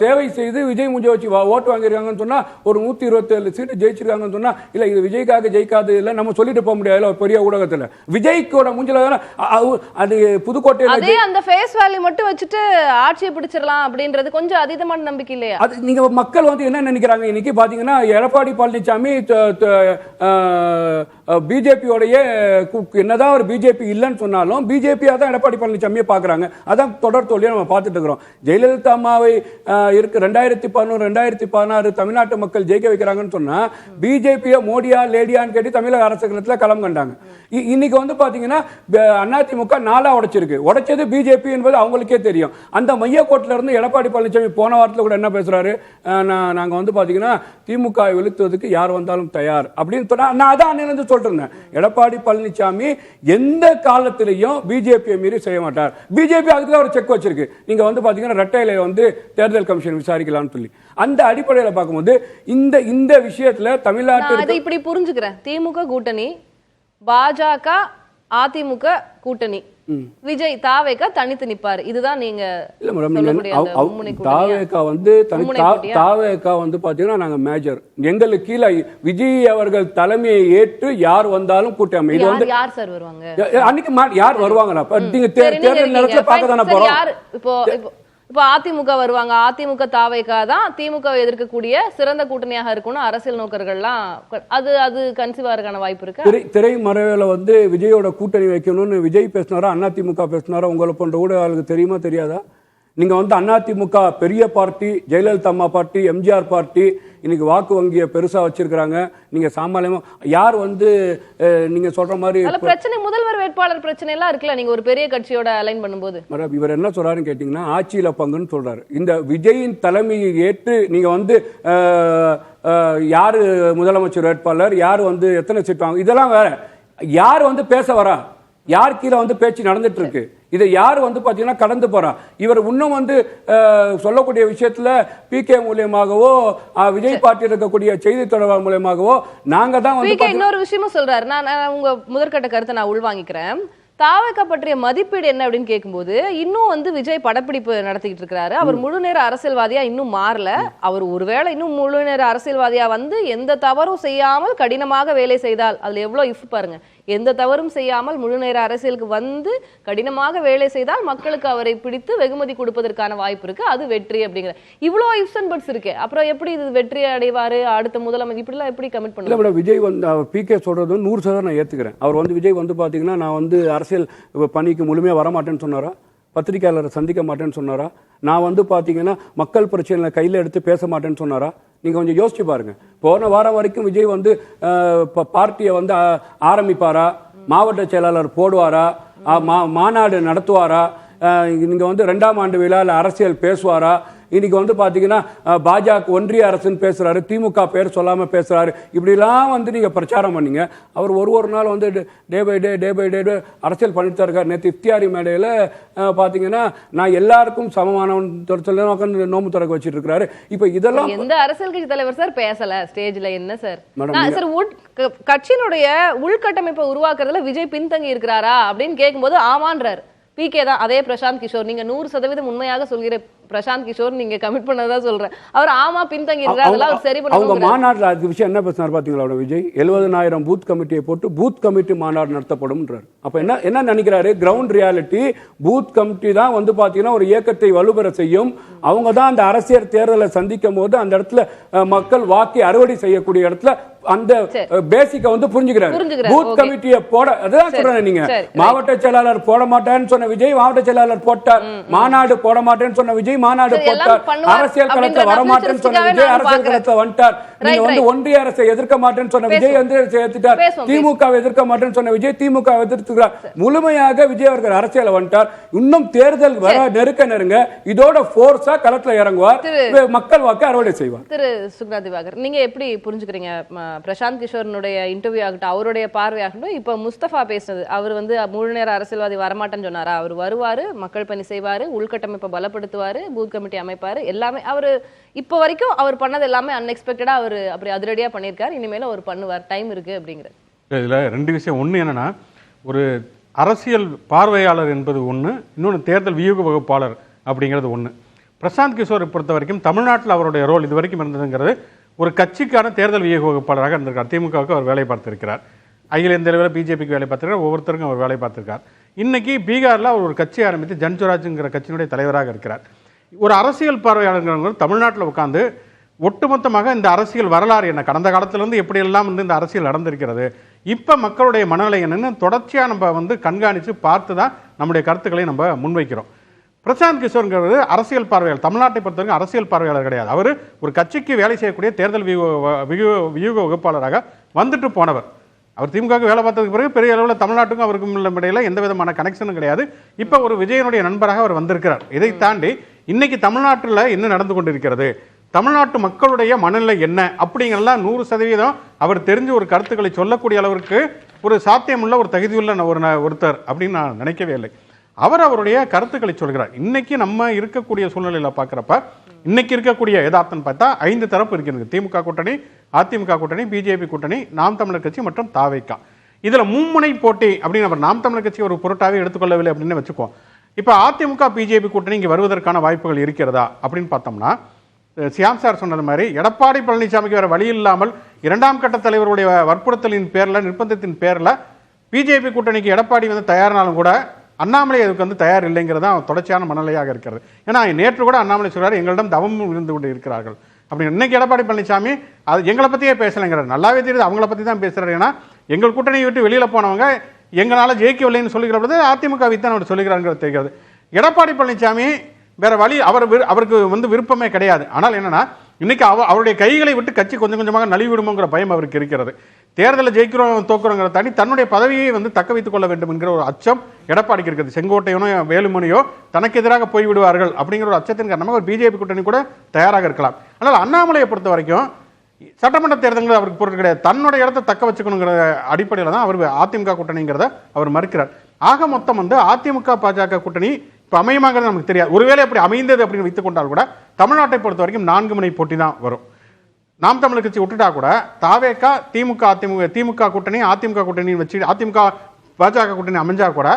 சேவை செய்து விஜய் மூஞ்ச வச்சு ஓட்டு வாங்கிருக்காங்கன்னு சொன்னா ஒரு 127 சீட்டு ஜெயிச்சிருக்காங்கன்னு சொன்னா இல்ல இது விஜய்க்காக ஜெயிக்காது இல்ல நம்ம சொல்லிட்டு போக முடியாது. பெரிய ஊடகத்துல விஜய்க்கோட மூஞ்சில அது புதுக்கோட்டையில அதே அந்த ஃபேஸ் வேல்யூ மட்டும் வச்சுட்டு ஆட்சியை பிடிச்சு அப்படின்றது கொஞ்சம் அதீதமான நம்பிக்கை இல்லையா? அது நீங்க மக்கள் வந்து என்ன நினைக்கிறாங்க, இன்னைக்கு பாத்தீங்கன்னா எடப்பாடி பழனிசாமி பிஜேபியோடைய என்னதான் ஒரு பிஜேபி இல்லைன்னு சொன்னாலும் பிஜேபியா தான் எடப்பாடி பழனிசாமியை பாக்குறாங்க. அதான் தொடர் தோல்வியை நம்ம பார்த்துட்டு இருக்கிறோம். ஜெயலலிதா அம்மாவை இருக்கு 2011 2016 தமிழ்நாட்டு மக்கள் ஜெயிக்க வைக்கிறாங்கன்னு சொன்னா பிஜேபியை மோடியா லேடியான்னு கேட்டு தமிழக அரசியலத்தில் களம் கண்டாங்க. இன்னைக்கு வந்து பாத்தீங்கன்னா அதிமுக 4 உடைச்சது பிஜேபி என்பது அவங்களுக்கே தெரியும். அந்த மையக்கோட்டில இருந்து எடப்பாடி பழனிசாமி போன வாரத்தில் கூட என்ன பேசுறாரு, நாங்க வந்து பாத்தீங்கன்னா திமுக வீழ்த்துவதற்கு யார் வந்தாலும் தயார் அப்படின்னு சொன்னா நான் அதான் சொல்றேன். சொல்லிருந்தேன், எடப்பாடி பழனிசாமி எந்த காலத்திலையும் பிஜேபியை மீறி செய்ய மாட்டார். பிஜேபி அதுக்கு தான் ஒரு செக் வச்சிருக்கு. நீங்க வந்து பாத்தீங்கன்னா ரெட்டையில வந்து தேர்தல் கமிஷன் விசாரிக்கலாம்னு சொல்லி அந்த அடிப்படையில் பார்க்கும்போது இந்த விஷயத்துல தமிழ்நாட்டு இப்படி புரிஞ்சுக்கிறேன். திமுக கூட்டணி, பாஜக அதிமுக கூட்டணி, விஜய் தாவேகா தனித்து நிப்பாரு. இதுதான் நீங்க இல்ல மேடம், தாவேகா வந்து தாவேகா வந்து பாத்தீங்கன்னா நாங்க மேஜர், எங்களுக்கு கீழே விஜய் அவர்கள் தலைமையை ஏற்று யார் வந்தாலும் கூட்டமை. இது வந்து யார் சார் வருவாங்க அன்னைக்கு யார் வருவாங்களா? நீங்க தேர்தல் நேரத்துல பார்க்க தானே போறோம். இப்போ அதிமுக வருவாங்க, அதிமுக தாவேகா தான் திமுக எதிர்க்கக்கூடிய சிறந்த கூட்டணியாக இருக்கும்னு அரசியல் நோக்கர்கள்லாம் அது கன்சீவ் ஆகிறதுக்கான வாய்ப்பு இருக்கு. திரைமறைவுல வந்து விஜயோட கூட்டணி வைக்கணும்னு விஜய் பேசினாரா, அதிமுக பேசினாரா? உங்களை போன்ற ஊடகங்களுக்கு தெரியுமா தெரியாதா? நீங்க வந்து அதிமுக பெரிய பார்ட்டி, ஜெயலலிதா அம்மா பார்ட்டி, எம்ஜிஆர் பார்ட்டி, இன்னைக்கு வாக்கு வங்கியை பெருசா வச்சிருக்காங்க. நீங்க சாமானியமா யார் வந்து நீங்க சொல்ற மாதிரி பிரச்சனை, முதல்வர் வேட்பாளர் பிரச்சனை எல்லாம் இருக்குல்ல, நீங்க ஒரு பெரிய கட்சியோட அலைன் பண்ணும்போது. இவர் என்ன சொல்றாருன்னு கேட்டீங்கன்னா ஆட்சியில பங்குன்னு சொல்றாரு. இந்த விஜயின் தலைமையை ஏற்று நீங்க வந்து யாரு முதலமைச்சர் வேட்பாளர், யாரு வந்து எத்தனை சீட் வாங்க, இதெல்லாம் வேற. யார் வந்து பேச வரா, யார் கீழே வந்து பேச்சு நடந்துட்டு இருக்கு, இதை யார் வந்து பாத்தீங்கன்னா கடந்து போறா. இவர் இன்னும் வந்து சொல்லக்கூடிய விஷயத்துல பிகே மூலியமாகவோ விஜய் பார்ட்டி இருக்கக்கூடிய செய்தி தொடர்பாளர் மூலியமாகவோ நாங்க தான் வந்து இன்னொரு விஷயமும் சொல்றாரு. நான் உங்க முதற்கட்ட கருத்தை நான் உள்வாங்கிக்கிறேன். தாவேகா பற்றிய மதிப்பீடு என்ன அப்படின்னு கேட்கும்போது, இன்னும் வந்து விஜய் படப்பிடிப்பு நடத்திக்கிட்டு இருக்கிறாரு. அவர் முழு நேர அரசியல்வாதியா இன்னும் மாறல. அவர் ஒருவேளை இன்னும் முழு நேர அரசியல்வாதியா வந்து எந்த தவறும் செய்யாமல் கடினமாக வேலை செய்தால், அதுல எவ்வளவு இஃப் பாருங்க, எந்த தவறும் செய்யாமல் முழு நேர அரசியலுக்கு வந்து கடினமாக வேலை செய்தால் மக்களுக்கு அவரை பிடித்து வெகுமதி கொடுப்பதற்கான வாய்ப்பு இருக்கு, அது வெற்றி அப்படிங்கிற இவ்வளோ இஃப்ஸ் அண்ட் பட்ஸ் இருக்கு. அப்புறம் எப்படி இது வெற்றி அடைவாரு, அடுத்த முதலமைச்சர் இப்படிலாம் எப்படி கமிட் பண்ணல? விஜய் வந்து பிகே சொல்றது 100% நான் ஏத்துக்கிறேன். அவர் வந்து விஜய் வந்து பாத்தீங்கன்னா நான் வந்து அரசியல் பணிக்கு முழுமையா வரமாட்டேன்னு சொன்னாரா, பத்திரிகையாளரை சந்திக்க மாட்டேன்னு சொன்னாரா, நான் வந்து பாத்தீங்கன்னா மக்கள் பிரச்சனை கையில எடுத்து பேச மாட்டேன்னு சொன்னாரா? நீங்க கொஞ்சம் யோசிச்சு பாருங்க. போன வாரம் வரைக்கும் விஜய் வந்து பார்ட்டியை வந்து ஆரம்பிப்பாரா, மாவட்ட செயலாளர் போடுவாரா, மாநாடு நடத்துவாரா, நீங்க வந்து 2ஆம் ஆண்டு விழாவில் அரசியல் பேசுவாரா? இன்னைக்கு வந்து பாத்தீங்கன்னா பாஜக ஒன்றிய அரசுன்னு பேசுறாரு, திமுக பேர் சொல்லாம பேசுறாரு, இப்படிலாம் வந்து நீங்க பிரச்சாரம் பண்ணீங்க. அவர் ஒரு நாள் வந்து டே பை டே அரசியல் பண்ணிட்டு இருக்காரு. நேற்று இஃப்தியாரி மேடையில பாத்தீங்கன்னா நான் எல்லாருக்கும் சமமானவன் நோம்பு திறக்க வச்சிட்டு இருக்காரு. இப்ப இதெல்லாம் எந்த அரசியல் கட்சி தலைவர் சார் பேசல ஸ்டேஜ்ல? என்ன சார் கட்சியினுடைய உள்கட்டமைப்பை உருவாக்குறதுல விஜய் பின்தங்கி இருக்கிறாரா அப்படின்னு கேட்கும்போது ஆமான்றார். பிகே தான். அதே பிரசாந்த் கிஷோர், நீங்க 100% உண்மையாக சொல்கிற பிரசாந்த் கிஷோர் நீங்க கமிட் பண்ணதா சொல்றேன். அவர் ஆமா பின்தங்கி இருக்காரு, அதெல்லாம் சரி பண்ணணும். அவங்க மாநாடுல அது விஷயம் என்ன பேசினார் பாத்தீங்களா விஜய்? 70,000 பூத் கமிட்டியை போட்டு பூத் கமிட்டி மாநாடு நடத்தப்படும்ன்றார். அப்ப என்ன நினைக்கிறாரு? கிரவுண்ட் ரியாலிட்டி பூத் கமிட்டி தான் வந்து பாத்தீங்கன்னா ஒரு இயக்கத்தை வலுப்பெற செய்யும். அவங்க தான் அந்த அரசியல் தேர்தலை சந்திக்கும் போது அந்த இடத்துல மக்கள் வாக்கை அறுவடை செய்யக்கூடிய இடத்துல அந்த பேசிக்க வந்து புரிஞ்சுக்கிறாரு. பூத் கமிட்டியை போட அதான் சொல்றேன். நீங்க மாவட்ட செயலாளர் போட மாட்டேன்னு சொன்ன விஜய் மாவட்ட செயலாளர் போட்டார், மாநாடு போட மாட்டேன்னு சொன்ன விஜய் மாநாடு போட்டார், அரசியல் களத்தை வரமாட்டேன்னு சொன்ன விஜய் அரசியல் களத்தை வந்துட்டார். நீங்க வந்து ஒன்றிய அரசை எதிர்க்க மாட்டேன்னு சொன்ன விஜய் வந்து சேர்த்துட்டார், திமுக எதிர்க்க மாட்டேன்னு சொன்ன விஜய் திமுக எதிர்த்துக்கிறார். முழுமையாக விஜய் அவர்கள் அரசியல் வந்துட்டார். இன்னும் தேர்தல் வர நெருங்க இதோட போர்ஸா களத்துல இறங்குவார், மக்கள் வாக்கு அறுவடை செய்வார். திரு சுக்னா திவாகர், நீங்க எப்படி புரிஞ்சுக்கிறீங்க பிரசாந்த் கிஷோரனுடைய இன்டர்வியூ ஆகட்டும், அவருடைய பார்வையாகட்டும், இப்ப முஸ்தபா பேசுனது, அவர் வந்து முழு நேர அரசியல்வாதி வரமாட்டேன்னு சொன்னாரா? அவர் வருவாரு, மக்கள் பணி செய்வாரு, உள்கட்டமைப்பை பலப்படுத்துவாரு, பூத் கமிட்டி அமைப்பாரு, எல்லாமே அவரு இப்ப வரைக்கும் அவர் பண்ணது எல்லாமே அன்எக்ஸ்பெக்டடா அவர் அப்படி அதிரடியா பண்ணியிருக்காரு. இனிமேல அவர் பண்ணுவார், டைம் இருக்கு அப்படிங்கிறது. இதுல 2 விஷயம். ஒண்ணு என்னன்னா, ஒரு அரசியல் பார்வையாளர் என்பது ஒண்ணு, இன்னொன்று தேர்தல் வியூக வகுப்பாளர் அப்படிங்கிறது ஒண்ணு. பிரசாந்த் கிஷோரை பொறுத்த வரைக்கும் தமிழ்நாட்டில் அவருடைய ரோல் இது வரைக்கும் இருந்ததுங்கிறது ஒரு கட்சிக்கான தேர்தல் வியூக வகுப்பாளராக இருந்திருக்கார். திமுகவுக்கு அவர் வேலை பார்த்திருக்கிறார், அகில இந்திய அளவில் பிஜேபிக்கு வேலை பார்த்திருக்கார், ஒவ்வொருத்தருக்கும் அவர் வேலை பார்த்திருக்கார். இன்னைக்கு பீகாரில் அவர் ஒரு கட்சி ஆரம்பித்து ஜன்சுராஜ்ங்கிற கட்சியினுடைய தலைவராக இருக்கிறார். ஒரு அரசியல் பார்வையாளர்கள் தமிழ்நாட்டில் உட்கார்ந்து ஒட்டுமொத்தமாக இந்த அரசியல் வரலாறு என்ன, கடந்த காலத்திலிருந்து எப்படியெல்லாம் வந்து இந்த அரசியல் நடந்திருக்கிறது, இப்போ மக்களுடைய மனநிலை என்னன்னு தொடர்ச்சியாக நம்ம வந்து கண்காணித்து பார்த்து தான் நம்முடைய கருத்துக்களை நம்ம முன்வைக்கிறோம். பிரசாந்த் கிஷோர்ங்கிறது அரசியல் பார்வையாளர், தமிழ்நாட்டை பொறுத்தவரைக்கும் அரசியல் பார்வையாளர் கிடையாது. அவர் ஒரு கட்சிக்கு வேலை செய்யக்கூடிய தேர்தல் வியூக வகுப்பாளராக வந்துட்டு போனவர். அவர் திமுகவுக்கு வேலை பார்த்ததுக்கு பிறகு பெரிய அளவில் தமிழ்நாட்டுக்கும் அவருக்கும் உள்ள இடையில எந்த விதமான கனெக்ஷனும் கிடையாது. இப்போ ஒரு விஜயனுடைய நண்பராக அவர் வந்திருக்கிறார். இதை தாண்டி இன்னைக்கு தமிழ்நாட்டில் என்ன நடந்து கொண்டிருக்கிறது, தமிழ்நாட்டு மக்களுடைய மனநிலை என்ன அப்படிங்கிறதெல்லாம் 100% அவர் தெரிஞ்ச ஒரு கருத்துக்களை சொல்லக்கூடிய அளவிற்கு ஒரு சாத்தியமுள்ள ஒரு தகுதியுள்ள ஒருத்தர் அப்படின்னு நான் நினைக்கவே இல்லை. அவருடைய கருத்துக்களை சொல்கிறார். இன்னைக்கு நம்ம இருக்கக்கூடிய சூழ்நிலையில் பார்க்குறப்ப இன்னைக்கு இருக்கக்கூடிய யதார்த்தம் பார்த்தா 5 தரப்பு இருக்கிறது. திமுக கூட்டணி, அதிமுக கூட்டணி, பிஜேபி கூட்டணி, நாம் தமிழர் கட்சி மற்றும் தாவேகா. இதுல மும்முனை போட்டி அப்படின்னு நம்ம நாம் தமிழர் கட்சி ஒரு பொருட்டாவே எடுத்துக்கொள்ளவில்லை அப்படின்னு வச்சுக்குவோம். இப்போ அதிமுக பிஜேபி கூட்டணி இங்கே வருவதற்கான வாய்ப்புகள் இருக்கிறதா அப்படின்னு பார்த்தோம்னா, சியாம் சார் சொன்னது மாதிரி எடப்பாடி பழனிசாமிக்கு வேற வழி இல்லாமல் 2ஆம் கட்ட தலைவருடைய வற்புறுத்தலின் பேரில், நிர்பந்தத்தின் பேரில் பிஜேபி கூட்டணிக்கு எடப்பாடி வந்து தயாரினாலும் கூட அண்ணாமலை அதுக்கு வந்து தயார் இல்லைங்கிறது தான் தொடர்ச்சியான மனநிலையாக இருக்கிறது. ஏன்னா நேற்று கூட அண்ணாமலை சொல்றாரு, எங்களிடம் தவம் இருந்து கொண்டு இருக்கிறார்கள் அப்படின்னு. இன்னைக்கு எடப்பாடி பழனிசாமி அது எங்களை பற்றியே பேசலைங்கிறார். நல்லாவே தெரியுது அவங்கள பற்றி தான் பேசுறாரு. ஏன்னா எங்கள் கூட்டணியை விட்டு வெளியில் போனவங்க எங்களால் ஜெயிக்கவில்லைன்னு சொல்லுகிற பொழுது அதிமுக தான் அவர் சொல்லுகிறாருங்கிறது தெரிகிறது. எடப்பாடி பழனிசாமி வேற வழி அவருக்கு வந்து விருப்பமே கிடையாது. ஆனால் என்னன்னா இன்னைக்கு அவருடைய கைகளை விட்டு கட்சி கொஞ்சம் கொஞ்சமாக நலிவிடுமோங்கிற பயம் அவருக்கு இருக்கிறது. தேர்தலில் ஜெயிக்கிறோம் தோக்குறோங்கிற தாண்டி தன்னுடைய பதவியை வந்து தக்க வைத்துக் கொள்ள வேண்டும் என்கிற ஒரு அச்சம் எடப்பாடிக்கு இருக்கிறது. செங்கோட்டையனோ வேலுமணியோ தனக்கு எதிராக போய்விடுவார்கள் அப்படிங்கிற ஒரு அச்சத்தின் காரணமாக ஒரு பிஜேபி கூட்டணி கூட தயாராக இருக்கலாம். ஆனால் அண்ணாமலையை பொறுத்த வரைக்கும் சட்டமன்ற தேர்தல்கள் அவருக்கு பொருள் கிடையாது. தன்னுடைய இடத்தை தக்க வச்சுக்கணுங்கிற அடிப்படையில் தான் அவர் அதிமுக கூட்டணிங்கிறத அவர் மறுக்கிறார். ஆக மொத்தம் வந்து அதிமுக பாஜக கூட்டணி இப்போ அமையுமாங்கிறது நமக்கு தெரியாது. ஒருவேளை அப்படி அமைந்தது அப்படின்னு வைத்துக் கொண்டால் கூட தமிழ்நாட்டை பொறுத்த வரைக்கும் 4 முனை போட்டி தான் வரும். நாம் தமிழர் கட்சி விட்டுட்டா கூட தாவேகா, திமுக கூட்டணி, அதிமுக கூட்டணி வச்சு அதிமுக பாஜக கூட்டணி அமைஞ்சா கூட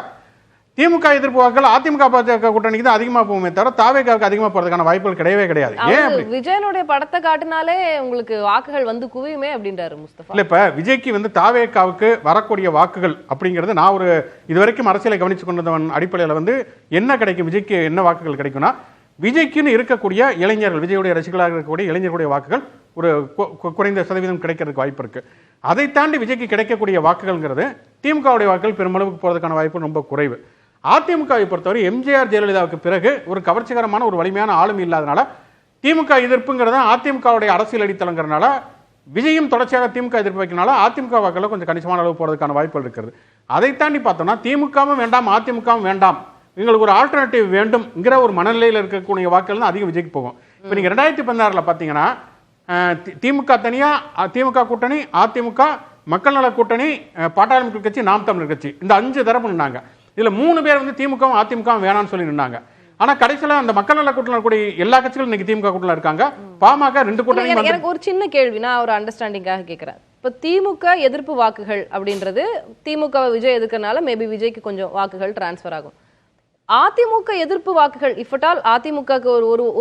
திமுக எதிர்ப்பு வாக்குகள் அதிமுக பாஜக கூட்டணிக்கு தான் அதிகமா போகுமே தவிர தாவேகாவுக்கு அதிகமா போறதுக்கான வாய்ப்புகள் கிடையவே கிடையாது. ஏன் விஜயனுடைய படத்தை காட்டினாலே உங்களுக்கு வாக்குகள் வந்து குவியுமே அப்படின்றாரு முஸ்தபா. இல்ல இப்ப விஜய்க்கு வந்து தாவேகாவுக்கு வரக்கூடிய வாக்குகள் அப்படிங்கிறது நான் ஒரு இதுவரைக்கும் அரசியலை கவனிச்சு கொண்டவன் அடிப்படையில் வந்து என்ன கிடைக்கும், விஜய்க்கு என்ன வாக்குகள் கிடைக்கும்னா, விஜய்க்குன்னு இருக்கக்கூடிய இளைஞர்கள், விஜயுடைய ரசிகர்களாக இருக்கக்கூடிய இளைஞர்களுடைய வாக்குகள் ஒரு குறைந்த சதவீதம் கிடைக்கிறதுக்கு வாய்ப்பு இருக்கு. அதை தாண்டி விஜய்க்கு கிடைக்கக்கூடிய வாக்குகள்ங்கிறது திமுகவுடைய வாக்குகள் பெருமளவுக்கு போறதுக்கான வாய்ப்பு ரொம்ப குறைவு. அதிமுகவை பொறுத்தவரை எம்ஜிஆர் ஜெயலலிதாவுக்கு பிறகு ஒரு கவர்ச்சிகரமான ஒரு வலிமையான ஆளுமை இல்லாதனால திமுக எதிர்ப்புங்கிறத அதிமுகவுடைய அரசியல் அடித்தளங்கிறதுனால விஜயும் தொடர்ச்சியாக திமுக எதிர்ப்பு வைக்கிறனால அதிமுக வாக்குகள் கொஞ்சம் கணிசமான அளவு போறதுக்கான வாய்ப்புகள் இருக்கிறது. அதை தாண்டி பார்த்தோம்னா திமுகவும் வேண்டாம் அதிமுகவும் வேண்டாம், எங்களுக்கு ஒரு ஆல்டர்னேட்டிவ் வேண்டும்ங்கிற ஒரு மனநிலையில் இருக்கக்கூடிய வாக்குகள் தான் அதிகம் விஜய்க்கு போகும். இப்போ நீங்க 2016 பார்த்தீங்கன்னா திமுக தனியா, திமுக கூட்டணி, அதிமுக, மக்கள் நல கூட்டணி, பாட்டாளி மக்கள் கட்சி, நாம் தமிழர் கட்சி, இந்த 5 தரப்பு நின்னாங்க. இதுல 3 பேர் வந்து திமுகவும் அதிமுகவும் வேணாம்னு சொல்லி நின்னாங்க. ஆனா கடைசியில அந்த மக்கள் நல கூட்டணியில் கூடிய எல்லா கட்சிகளும் இன்னைக்கு திமுக கூட்டணியில் இருக்காங்க. பாமக 2 கூட்டணி. எனக்கு ஒரு சின்ன கேள்வி, நான் ஒரு அண்டர்ஸ்டாண்டிங்காக கேட்கிறேன். இப்ப திமுக எதிர்ப்பு வாக்குகள் அப்படின்றது திமுக விஜய் எதிர்க்கனால மேபி விஜய்க்கு கொஞ்சம் வாக்குகள் டிரான்ஸ்பர் ஆகும். அதிமுக எதிர்ப்பு வாக்குகள் இஃபட்டால் அதிமுகக்கு